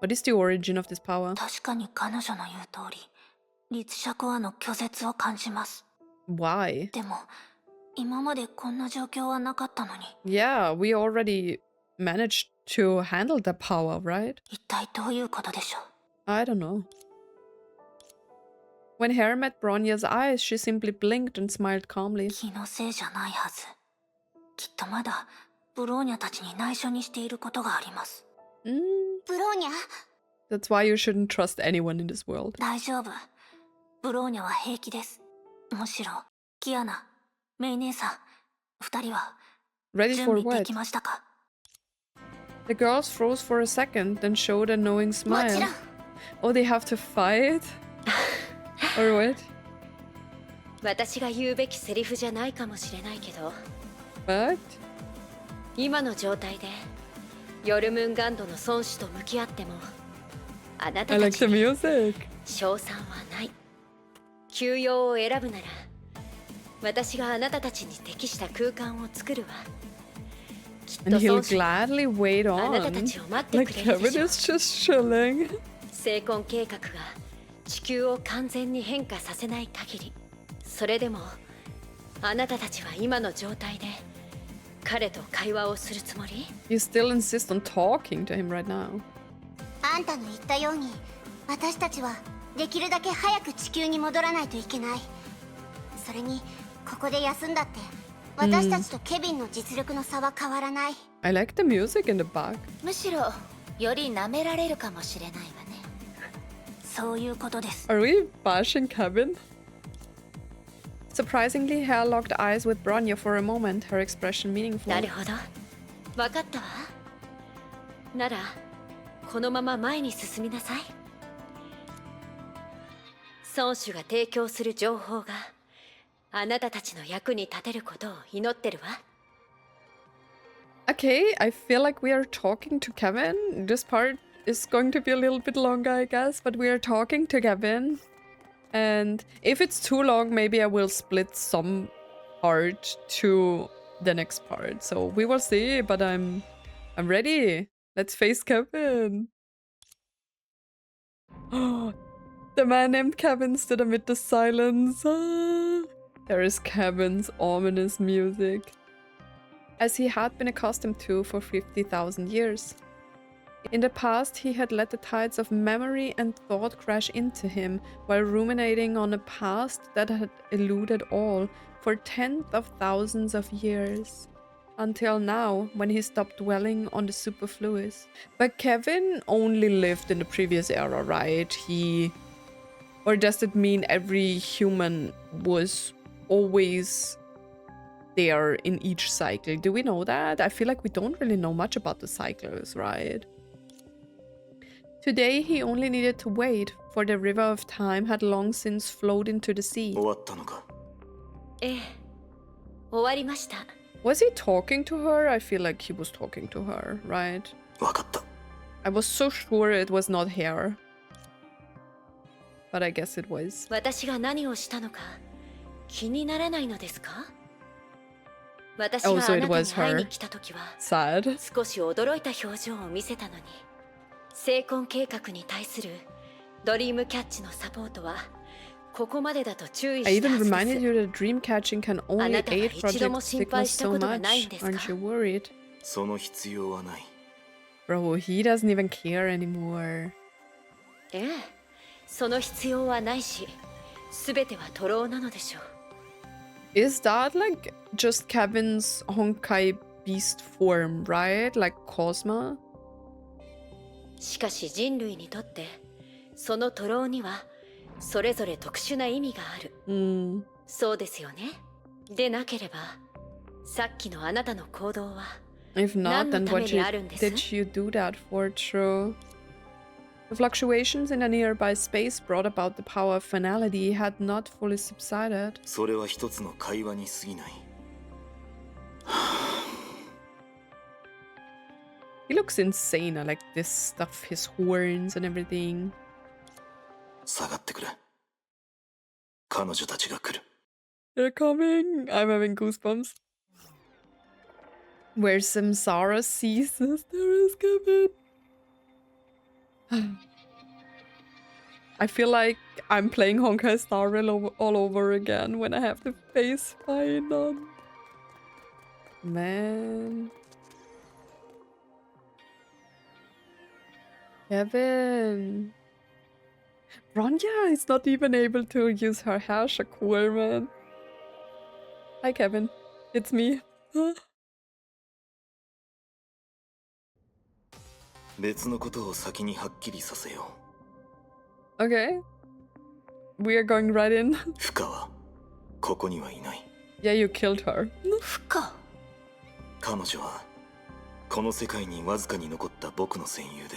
What is the origin of this power? 確かに彼女の言う通り、律者コアの拒絶を感じます。 Why? でも、今までこんな状況はなかったのに、 Yeah, we already managed to handle the power, right? 一体どういうことでしょう。 I don't know. When Hera met Bronya's eyes, she simply blinked and smiled calmly. 気のせいじゃないはず。きっとまだブローニャたちに内緒にしていることがあります。 Mm, ブローニャ、 that's why you shouldn't trust anyone in this world. 大丈夫。ブローニャは平気です。むしろ、キアナ、メイ姉さん、二人は Ready 準 for 備で what? きましたか？ The girls froze for a second, then showed a knowing もち smile. ろん。 Oh, they have to fight? Or what? 私が言うべきセリフじゃないかもしれないけど、 What? 今の状態でヨルムンガンドの孫子と向き合ってもあな I たた like ち the に music. 賞賛はない。休養を選ぶなら私があなたたちに適した空間を作るわ。きっ And と he'll 孫子は gladly wait あなた on. たちを待って Like くれるで Kevin しょう。 is just chilling. 成婚計画が地球を完全に変化させない限り、それでもあなたたちは今の状態で彼と会話をするつもり？ You still insist on talking to him right now. あんたの言ったように、私たちはできるだけ早く地球に戻らないといけない。それに、ここで休んだって、私たちとケビンの実力の差は変わらない。I like the music in the back. むしろ、より舐められるかもしれないわね。そういうことです。 Are we bashing Kevin? Surprisingly, Hera locked eyes with Bronya for a moment, her expression な meaningful. るほど、分かったわ。ならこのまま前に進みなさい。孫子が提供する情報があなたたちの役に立てることを祈ってるわ。 Okay, I feel like we are talking to Kevin. This part is going to be a little bit longer, I guess, but we are talking to Kevin. And if it's too long, maybe I will split some part to the next part. So we will see, but I'm ready. Let's face Kevin. The man named Kevin stood amid the silence. There is Kevin's ominous music, as he had been accustomed to for 50,000 years. In the past, he had let the tides of memory and thought crash into him while ruminating on a past that had eluded all for tens of thousands of years. Until now, when he stopped dwelling on the superfluous. But Kevin only lived in the previous era, right? Or does it mean every human was always there in each cycle? Do we know that? I feel like we don't really know much about the cycles, right? Today, he only needed to wait, for the river of time had long since flowed into the sea. 終わったのか？ええ、終わりました。 Was he talking to her? I feel like he was talking to her, right? わかった。 I was so sure it was not her. But I guess it was. 私が何をしたのか気にならないのですか？私 Oh, が so あ it なた was に会い her. に来た時は Sad. 少し驚いた表情を見せたのに、成婚計画に対するドリームキャッチのサポートはここまでだと注意 I した even はずで reminded す。 you that dream catching can only あなたは aid 一度も Project 心配 Sigma した so ことがないん much. ですか？ Aren't you worried? その必要はない。 Bro, he doesn't even care anymore. ええ、その必要はないし、すべては徒労なのでしょう。 Is that like just Kevin's Honkai beast form, right? Like Cosma? しかし人類にとってその徒労にはそれぞれ特殊な意味がある。 Mm. そうですよね。でなければさっきのあなたの行動は If not, then what 何のためにあるんです？ did you do that for, true? The fluctuations in a nearby space brought about the power of finality had not fully subsided. それは一つの会話に過ぎない。 He looks insane. I like this stuff, his horns and everything. 下がってくれ。彼女たちが来る。 They're coming. I'm having goosebumps. Where Samsara ceases, there is Kevin. I feel like I'm playing Honkai Star Rail all over again when I have the face fight on. Man. Kevin. Ronja is not even able to use her hair shakur, man. Hi, Kevin. It's me. 別のことを先にはっきりさせよ Okay. We are going right in. う。フカはここにはいない。 Yeah, you killed her. 不可。彼女はこの世界にわずかに残った僕の戦友で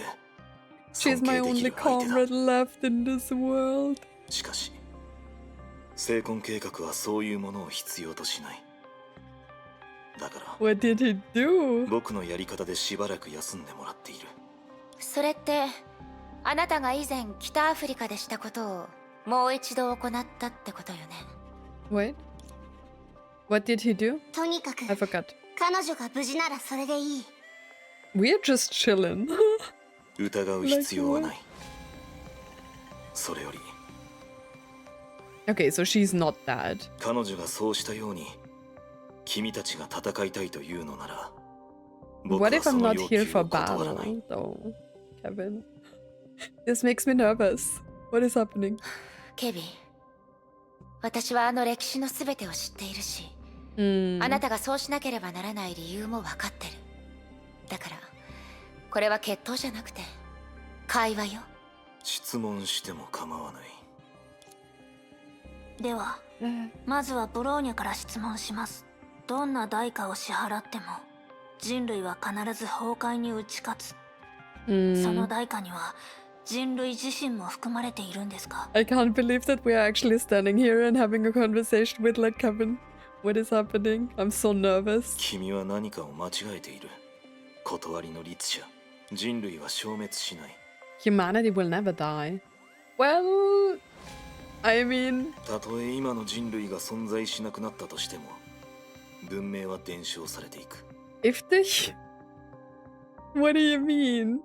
She's my 尊敬でき only る相手だ。 comrade left in this world. しかし成婚計画はそういうものを必要としない。だから What did he do? 僕のやり方でしばらく休んでもらっている。それってあなたが以前北アフリカでしたことをもう一度行ったってことよね。 Wait. What did he do? とにかく I forgot. 彼女が無事ならそれでいい。 We're just chilling. 疑う必要はない。それより Okay, so she's not dead. 彼女がそうしたように君たちが戦いたいというのなら僕 What は if そ I'm の not 要 here 求 for を断らない battle, though? Kevin. This makes me nervous. What is happening? ケビン、私はあの歴史のすべてを知っているし、 Hmm. あなたがそうしなければならない理由も分かってる。だからこれは決闘じゃなくて会話よ。質問しても構わない。ではまずはブローニャから質問します。どんな代価を支払っても人類は必ず崩壊に打ち勝つ。その Hmm. 代価には人類自身も含まれているんですか？ I can't believe that we are actually standing here and having a conversation with like Kevin. What is happening? I'm so nervous. 君は何かを間違えている。断りの律者。人類は消滅しない。 Humanity will never die. Well, I mean, たとえ今の人類が存在しなくなったとしても文明は伝承されていく。 if the... What do you mean?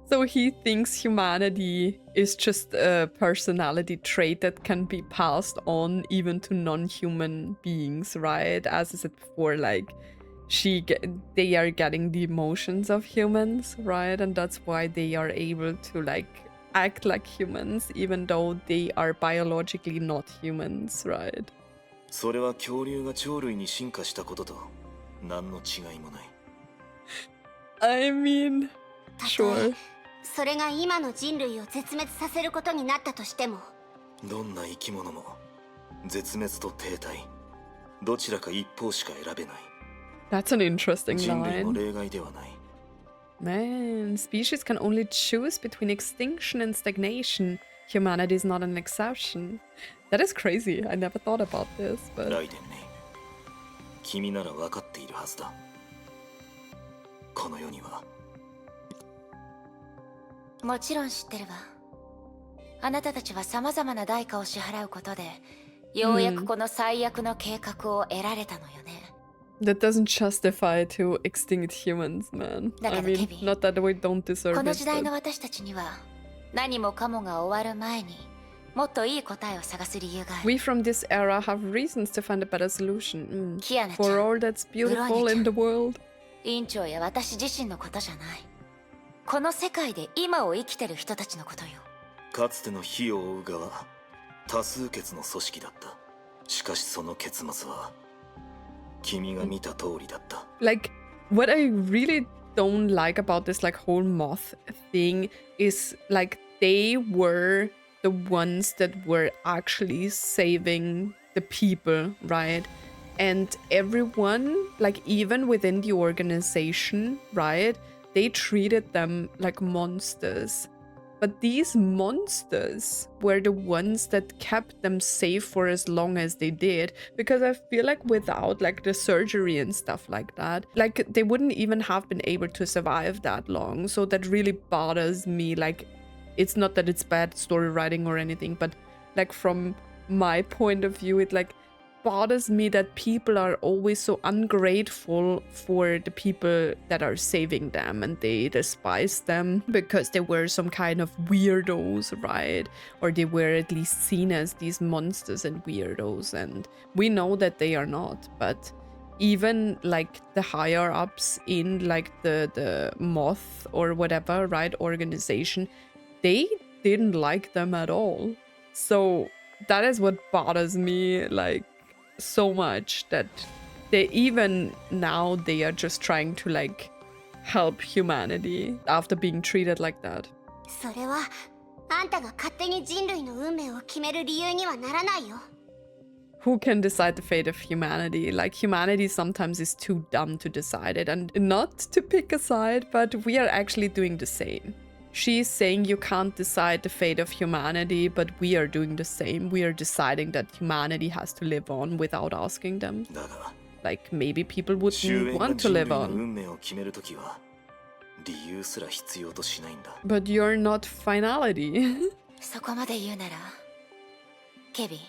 So he thinks humanity is just a personality trait that can be passed on even to non-human beings, right? As I said before, like they are getting the emotions of humans, right? And that's why they are able to like act like humans even though they are biologically not humans, right? それは恐竜が鳥類に進化したことと何の違いもない。 I mean, たと sure. えそれが今の人類を絶滅させることになったとしても、どんな生き物も絶滅と停滞どちらか一方しか選べない。 That's an interesting 人類の line. 例外ではない。 Man, species can only choose between extinction and stagnation. Humanity is not an exception. That is crazy. I never thought about this, ラ but イデンね。君なら分かっているはずだ。この世にはもちろん知ってるわ。あなたたちは様々な代価を支払うことでようやくこの最悪の計画を得られたのよね。 that doesn't justify to extinct humans, man. I Like a mean, Kevin. not that we don't deserve この it, 時代の but 私たちには何もかもが終わる前にもっといい答えを探す理由がある。 we from this era have reasons to find a better solution. キアナち For ゃん、 all that's beautiful Veronica. in the world. 委員長や私自身のことじゃない。この世界で今を生きてる人たちのことよ。かつての火を追う側多数決の組織だった。しかしその結末は君が見た通りだった。 Like, what I really don't like about this like whole moth thing is like they were the ones that were actually saving the people, right? And everyone, like even within the organization, right? They treated them like monsters. But these monsters were the ones that kept them safe for as long as they did. Because I feel like without like the surgery and stuff like that, like they wouldn't even have been able to survive that long. So that really bothers me. Like, it's not that it's bad story writing or anything, but like from my point of view, it like bothers me that people are always so ungrateful for the people that are saving them, and they despise them because they were some kind of weirdos, right? Or they were at least seen as these monsters and weirdos, and we know that they are not. But even like the higher ups in like the moth or whatever, right, organization, they didn't like them at all. So that is what bothers me like so much, that they even now they are just trying to like help humanity after being treated like that. それはあんたが勝手に人類の運命を決める理由にはならないよ。 Who can decide the fate of humanity? Like, humanity sometimes is too dumb to decide it, and not to pick a side, but we are actually doing the same. She's saying you can't decide the fate of humanity, but we are doing the same. We are deciding that humanity has to live on without asking them. Like, maybe people wouldn't want to live on. But you're not Finality. そこまで言うならケビン、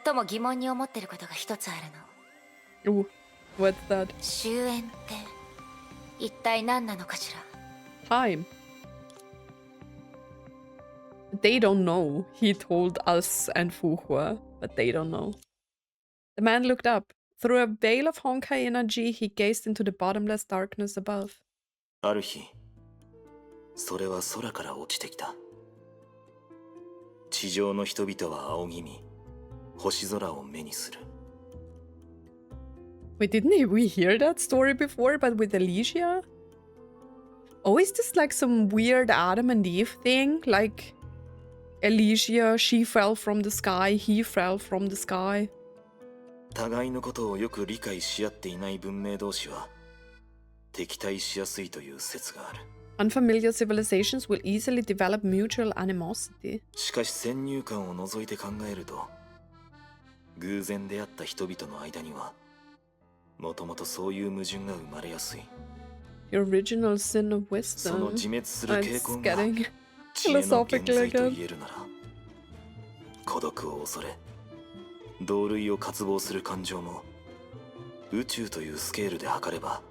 最も疑問に思ってることが一つあるの。 Ooh, what's that? 終焉って一体何なのかしら。 Time. They don't know. He told us and Fuhua, but they don't know. The man looked up. Through a veil of Honkai energy, he gazed into the bottomless darkness above. ある日、それは空から落ちてきた。地上の人々は仰ぎ見、星空を目にする。 Wait, didn't we hear that story before, but with Alicia? Oh, is this like some weird Adam and Eve thing? Like, Alicia, she fell from the sky, he fell from the sky. 互いのことをよく理解し合っていない文明同士は敵対しやすいという説がある。 Unfamiliar civilizations will easily develop mutual animosity. しかし先入観を除いて考えると、偶然出会った人々の間にはもともとそういう矛盾が生まれやすい。 The original sin of その wisdom. 自滅する傾 It's 向が getting 知恵の現 philosophical 在と again. 言えるなら、孤独を恐れ同類を渇望する感情も宇宙というスケールで測れば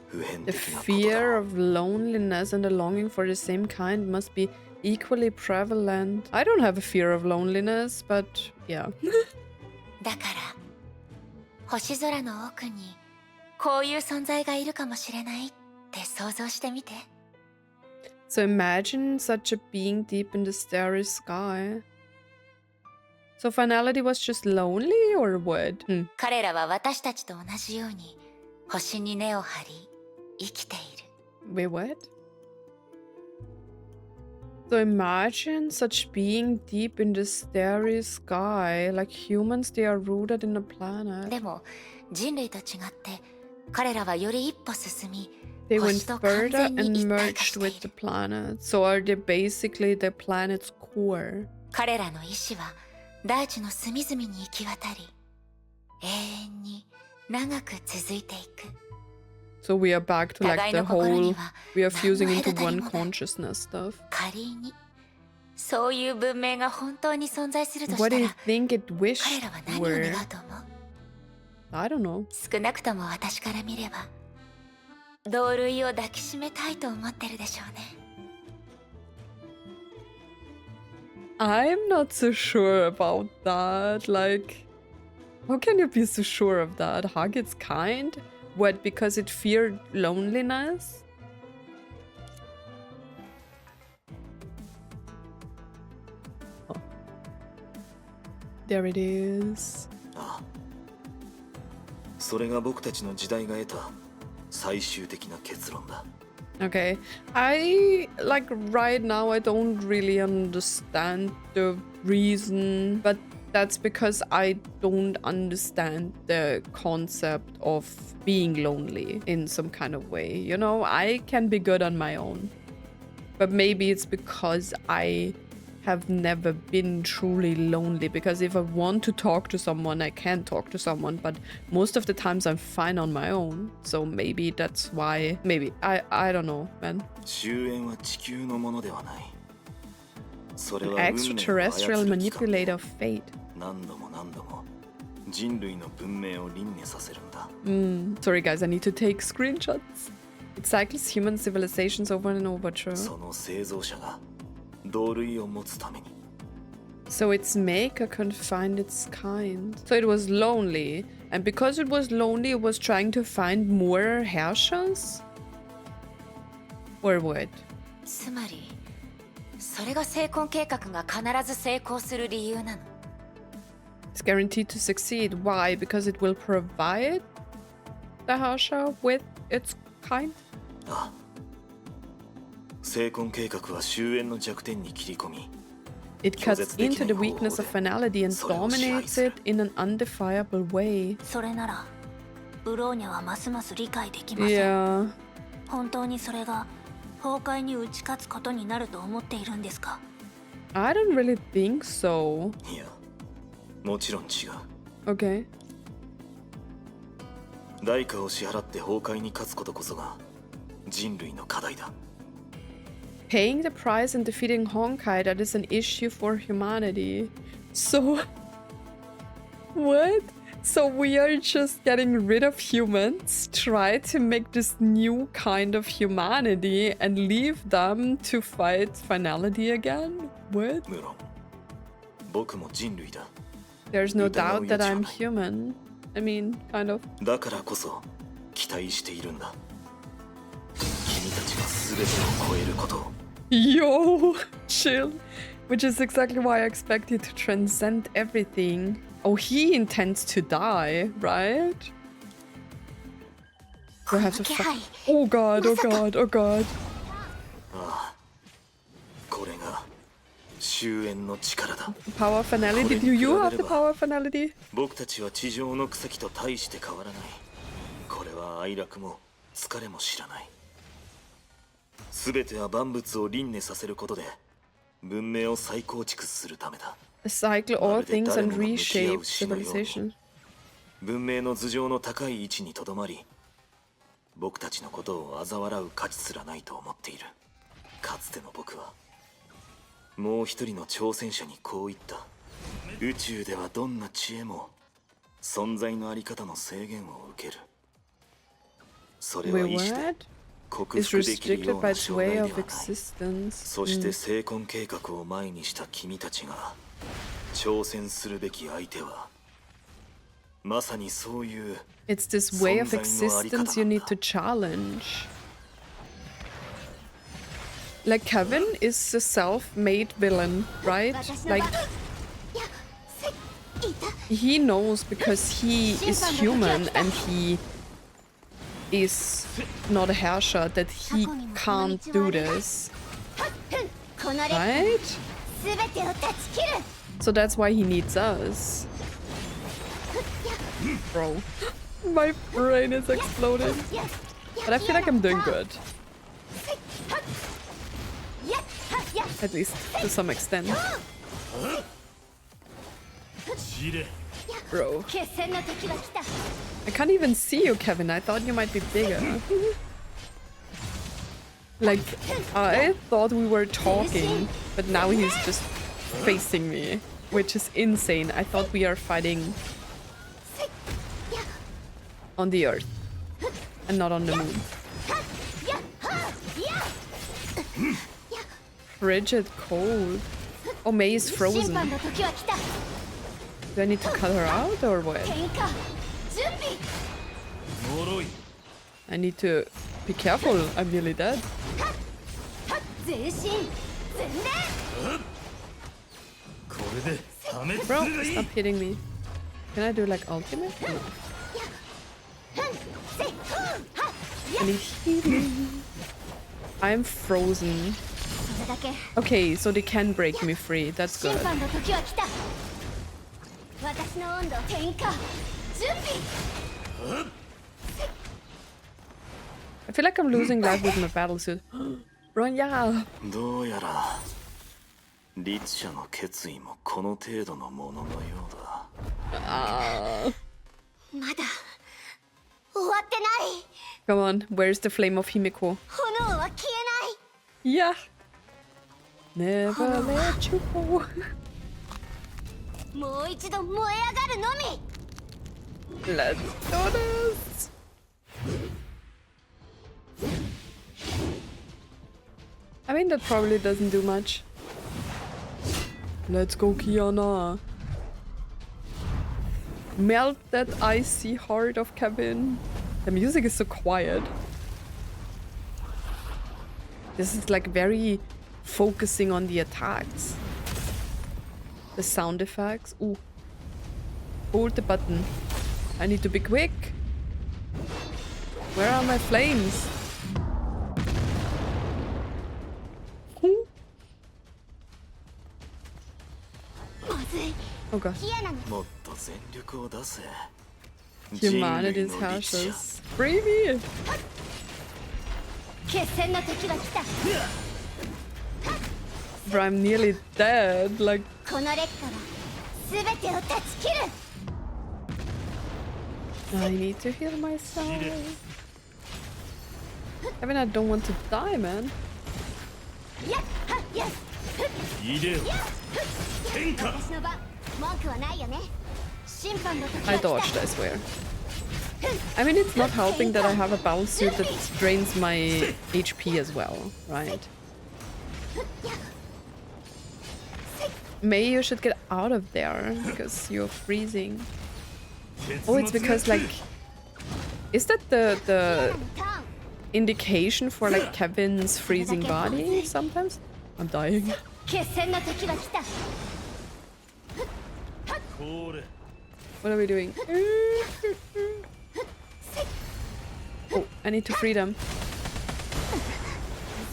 普遍 The 的なことだ fear ろう。 of loneliness and the longing for the same kind must be equally prevalent. I don't have a fear of loneliness, but yeah. だから星空の奥にこういう存在がいるかもしれないって想像してみて。 So imagine such a being deep in the starry sky. So Finality was just lonely or what? 彼らは私たちと同じように星に根を張り生きている。 Wait, what? So imagine such being deep in the starry sky. Like humans, they are rooted in the planet. でも人類と違って彼らはより一歩進み They went 星と完 further 全に and 一体化し merged てい with the る。 planet. So are they basically the planet's core? 彼らの意志は大地の隅々に行き渡り永遠に長く続いていく。 So we are back to like 互い the の心に whole, は we are 何 fusing の into 隔たり one もない。 consciousness stuff. 仮にそういう文明が本当に存在するとし What た do ら you think it 彼 wished らは何を were? 願うと思う？ I don't know. 少なくとも私から見れば同類を抱きしめたいと思ってるでしょうね。 I'm not so sure about that. Like, how can you be so sure of that? Hug is kind? What, because it feared loneliness? Oh. There it is. ああ、それが僕たちの時代が得た最終的な結論だ。 Okay, I like right now I don't really understand the reason, but that's because I don't understand the concept of being lonely in some kind of way. You know, I can be good on my own. But maybe it's because I have never been truly lonely, because if I want to talk to someone, I can talk to someone, but most of the times I'm fine on my own. So maybe that's why. Maybe. I don't know, man. An extraterrestrial manipulator of fate. Sorry guys, I need to take screenshots. It cycles human civilizations over and over, true. So its maker couldn't find its kind. So it was lonely. And because it was lonely, it was trying to find more herrschers? Or what? つまりそれが成婚計画が必ず成功する理由なの。 It's guaranteed to succeed. Why? Because it will provide the herrscher with its kind? ああ。成婚計画は終焉の弱点に切り込み It cuts into the weakness of finality and dominates it in an undefiable way. それならブローニャはますます理解できません。Yeah. 本当にそれが崩壊に打ち勝つことになると思っているんですか？ I don't really think so. いや、もちろん違う。 Okay. 代価を支払って崩壊に勝つことこそが人類の課題だ。 Paying the price and defeating Honkai, that is an issue for humanity. So... What? So we are just getting rid of humans, try to make this new kind of humanity and leave them to fight finality again? What? 無論、僕も人類だ。 There's no doubt that I'm human. I mean, kind of. だからこそ期待しているんだ。君たちが全てを超えることを。 Yo, chill. Which is exactly why I expect you to transcend everything. Oh, he intends to die, right? You have to oh god, oh god, oh god. ああ、これが終焉の力だ。 Power finality. Do you have the power finality? 僕たちは地上の草木と大して変わらない。これは哀楽も疲れも知らない。 全ては万物を輪廻させることで文明を再構築するためだ。Cycle all things and reshape civilization. 文明の頭上の高い位置にとどまり、僕たちのことを嘲笑う価値すらないと思っている。かつての僕はもう一人の挑戦者にこう言った。宇宙ではどんな知恵も存在のあり方の制限を受ける。それは意志で is restricted by its way of existence. そして成婚計画を前にした君たちが挑戦するべき相手はまさにそういう It's this way of existence you need to challenge. Like Kevin is a self-made villain, right? Like he knows because he is human and he is not a herrscher that he can't do this, right? So that's why he needs us. Bro, my brain is exploding. But I feel like I'm doing good. At least to some extent. Bro. I can't even see you, Kevin. I thought you might be bigger. Like, I thought we were talking, but now he's just facing me, which is insane. I thought we are fighting on the Earth and not on the moon. Frigid cold. Oh, May is frozen. Do I need to cut her out or what? I need to be careful. I'm nearly dead. Bro, stop hitting me. Can I do like ultimate? No. I need healing. I'm frozen. Okay, so they can break me free. That's good. I feel like I'm losing life with my battlesuit. Ronja! どうやら律者の決意もこの程度のもののようだ。Ah. まだ終わってない。 Come on, where's the flame of Himiko? 炎は消え Yeah. Never let you go. ない。もう一度燃え上がるのみ。 Let's do this. I mean, that probably doesn't do much. Let's go, Kiana. Melt that icy heart of Kevin. The music is so quiet. This is like very focusing on the attacks. The sound effects. Ooh. Hold the button. I need to be quick. Where are my flames? Ooh. まずい。 Oh god. キアナにもっと全力を出せ。 Humanity's herrsches. Free me! 決戦の敵は来た。 Bro, I'm nearly dead. Like, この劣化は全てを断ち切る。 I need to heal myself. I mean, I don't want to die, man. やっはっやっ。私の番、文句はないよね。審判の時は I 来た。 dodged, I swear. I mean, it's not helping that I have a bounce suit that drains my HP as well, right? May you should get out of there because you're freezing. Oh, it's because like, is that the indication for like Kevin's freezing body sometimes? I'm dying. 決戦の敵は来た。 What are we doing? Oh, I need to free them.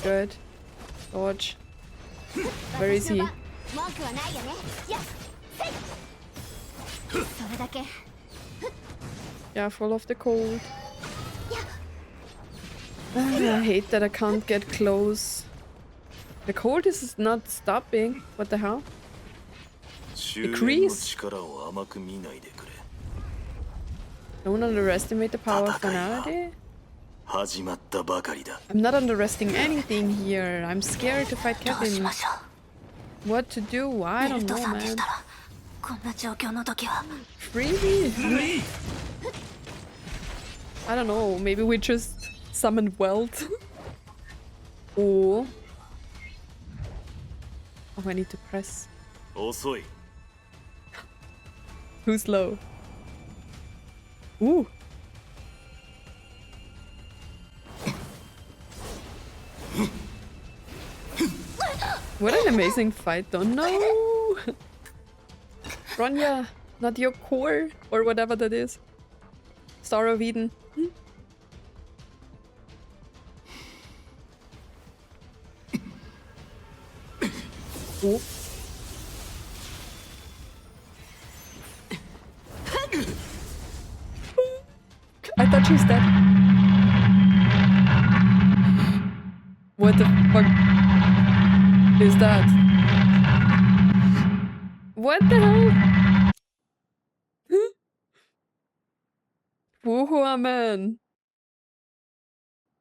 Good. Dodge. Where is he? 文句はないよね。やっ。それだけ。 Yeah, full of the cold. I hate that I can't get close. The cold is not stopping. What the hell? 終焉の力を甘く見ないでくれ。 Don't underestimate the power of finality. 始まったばかりだ。 I'm not underestimating anything here. I'm scared to fight どうし Kevin. ましょ What to do? う。 I ベ don't ルト know, さんでし man. たらこんな状況の時は。 Free me. I don't know. Maybe we just summon Welt. Oh. Oh, I need to press. 遅い。 Too slow. Ooh. What an amazing fight, though. No! Ronja, not your core, or whatever that is. Star of Eden. Oh. I thought she's dead. What the fuck is that? What the hell? Woohoo, man.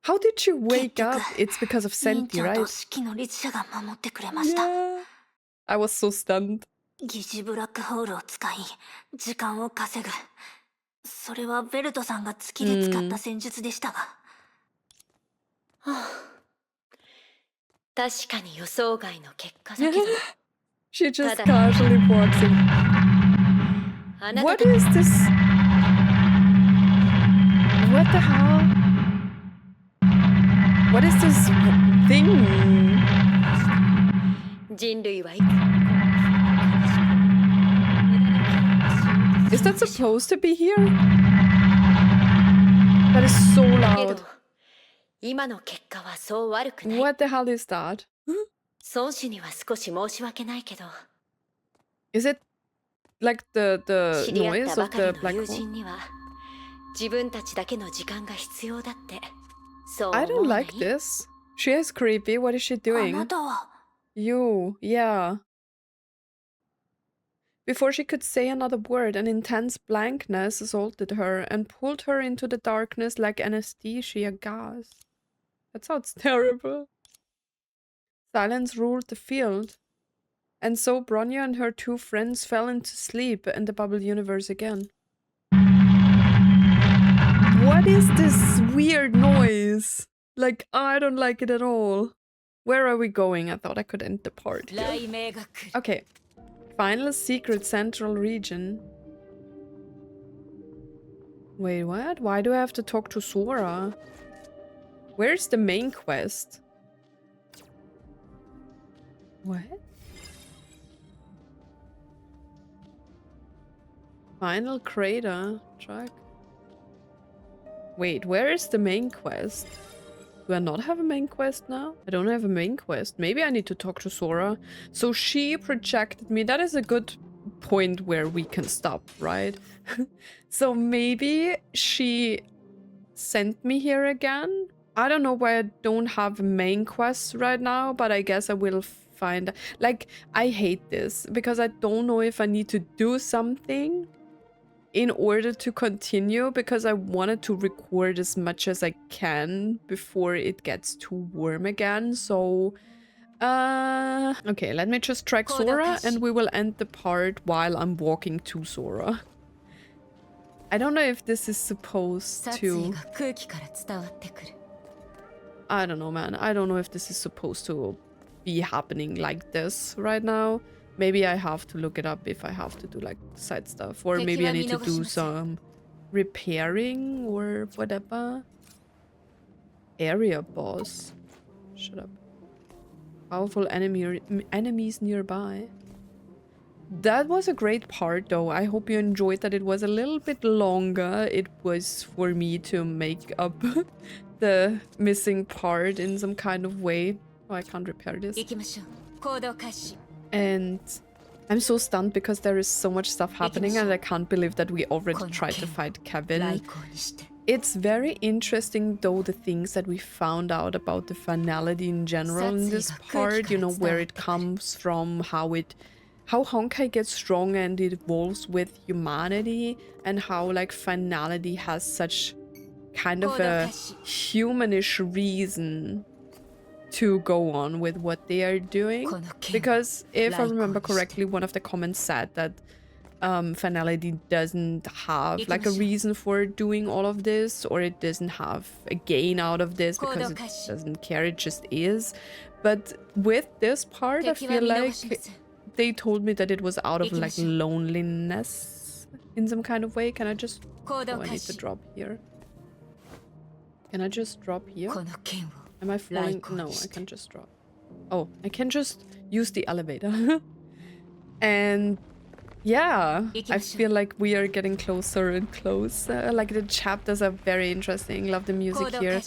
How did she wake up? It's because of 委員 Senti, 長 right? と式の律者が守ってくれました。 Yeah. I was so stunned. 疑似ブラックホールを使い時間を稼ぐ。それはベルトさんが月で使った戦術でしたが。確かに予想外の結果だけど She just casually walks in. あなた What is this? What the hell? What is this thing? 人類はい Is that supposed to be here? That is so けど loud. 今の結果はそう悪くない。 What the hell is that? 孫子には少し申し訳ないけど Is it like the 知り合っ noise たば of か the りの black 友 hole? 人には自分たちだけの時間が必要だってそう I 思 don't わない like this. She is creepy. What is she あな doing? たは You, yeah. Before she could say another word, an intense blankness assaulted her and pulled her into the darkness like anesthesia gas. That sounds terrible. Silence ruled the field. And so Bronya and her two friends fell into sleep in the bubble universe again. What is this weird noise? Like, I don't like it at all. Where are we going? I thought I could end the part here. Okay. Final secret central region. Wait, what? Why do I have to talk to Sora? Where's the main quest? What? Final crater track. Wait, where is the main quest? Do I not have a main quest now? I don't have a main quest. Maybe I need to talk to Sora. So she projected me. That is a good point where we can stop, right? So maybe she sent me here again. I don't know why I don't have a main quest right now, but I guess I will find... Like, I hate this because I don't know if I need to do something in order to continue, because I wanted to record as much as I can before it gets too warm again. So okay, let me just track Sora and we will end the part while I'm walking to Sora. I don't know if this is supposed to... I don't know, man. I don't know if this is supposed to be happening like this right now. Maybe I have to look it up if I have to do like side stuff. Or maybe I need to do some repairing or whatever. Area boss. Shut up. Powerful enemies nearby. That was a great part though. I hope you enjoyed that. It was a little bit longer. It was for me to make up the missing part in some kind of way. Oh, I can't repair this. And I'm so stunned because there is so much stuff happening and I can't believe that we already tried to fight Kevin. It's very interesting though, the things that we found out about the finality in general in this part, you know, where it comes from, how Honkai gets strong and it evolves with humanity, and how like finality has such kind of a humanish reason to go on with what they are doing. Because if I remember correctly, one of the comments said that finality doesn't have like a reason for doing all of this, or it doesn't have a gain out of this because it doesn't care, it just is. But with this part, I feel like they told me that it was out of like loneliness in some kind of way. Can I just... Oh, I need to drop here. Can I just drop here? Am I falling? No, I can just drop. Oh, I can just use the elevator. And yeah, I feel like we are getting closer and closer. Like the chapters are very interesting. Love the music here.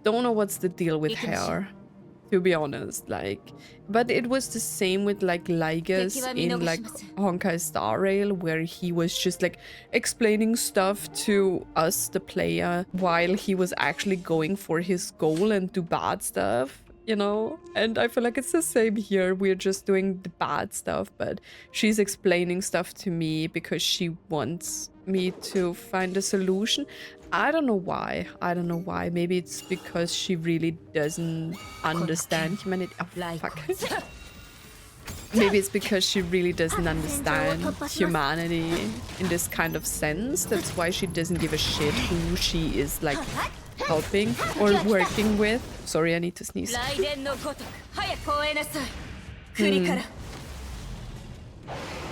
Don't know what's the deal with hair, to be honest. Like, but it was the same with like Lygus in like Honkai Star Rail, where he was just like explaining stuff to us, the player, while he was actually going for his goal and do bad stuff, you know? And I feel like it's the same here. We're just doing the bad stuff, but she's explaining stuff to me because she wants me to find a solution. I don't know why. I don't know why. Maybe it's because she really doesn't understand humanity. Oh, fuck. Maybe it's because she really doesn't understand humanity in this kind of sense. That's why she doesn't give a shit who she is like helping or working with. Sorry, I need to sneeze.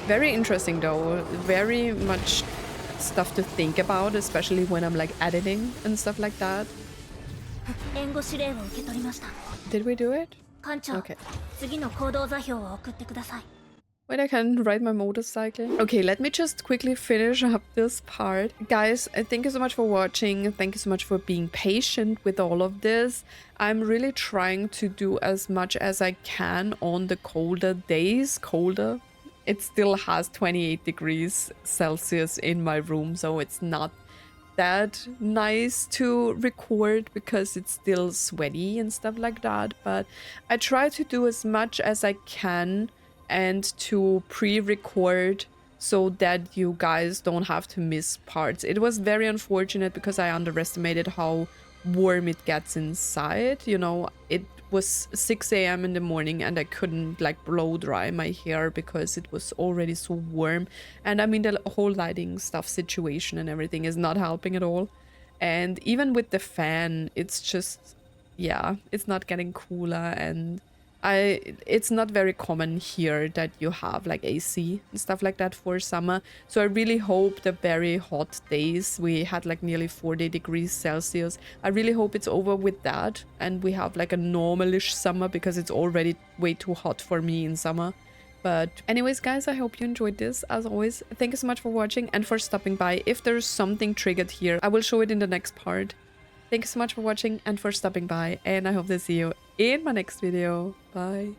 Very interesting though. Very much stuff to think about, especially when I'm like editing and stuff like that. Did we do it? Okay. Wait, I can ride my motorcycle. Okay, let me just quickly finish up this part. Guys, thank you so much for watching. Thank you so much for being patient with all of this. I'm really trying to do as much as I can on the colder days. Colder? It still has 28 degrees Celsius in my room, so it's not that nice to record because it's still sweaty and stuff like that, but I try to do as much as I can and to pre-record so that you guys don't have to miss parts. It was very unfortunate because I underestimated how warm it gets inside. You know, it was 6 a.m. in the morning and I couldn't like blow dry my hair because it was already so warm. And I mean, the whole lighting stuff situation and everything is not helping at all. And even with the fan, it's just, yeah, it's not getting cooler, and it's not very common here that you have like AC and stuff like that for summer. So I really hope the very hot days, we had like nearly 40 degrees Celsius, I really hope it's over with that and we have like a normalish summer, because it's already way too hot for me in summer. But anyways, guys, I hope you enjoyed this. As always, thank you so much for watching and for stopping by. If there's something triggered here, I will show it in the next part. Thank you so much for watching and for stopping by, and I hope to see you in my next video. Bye.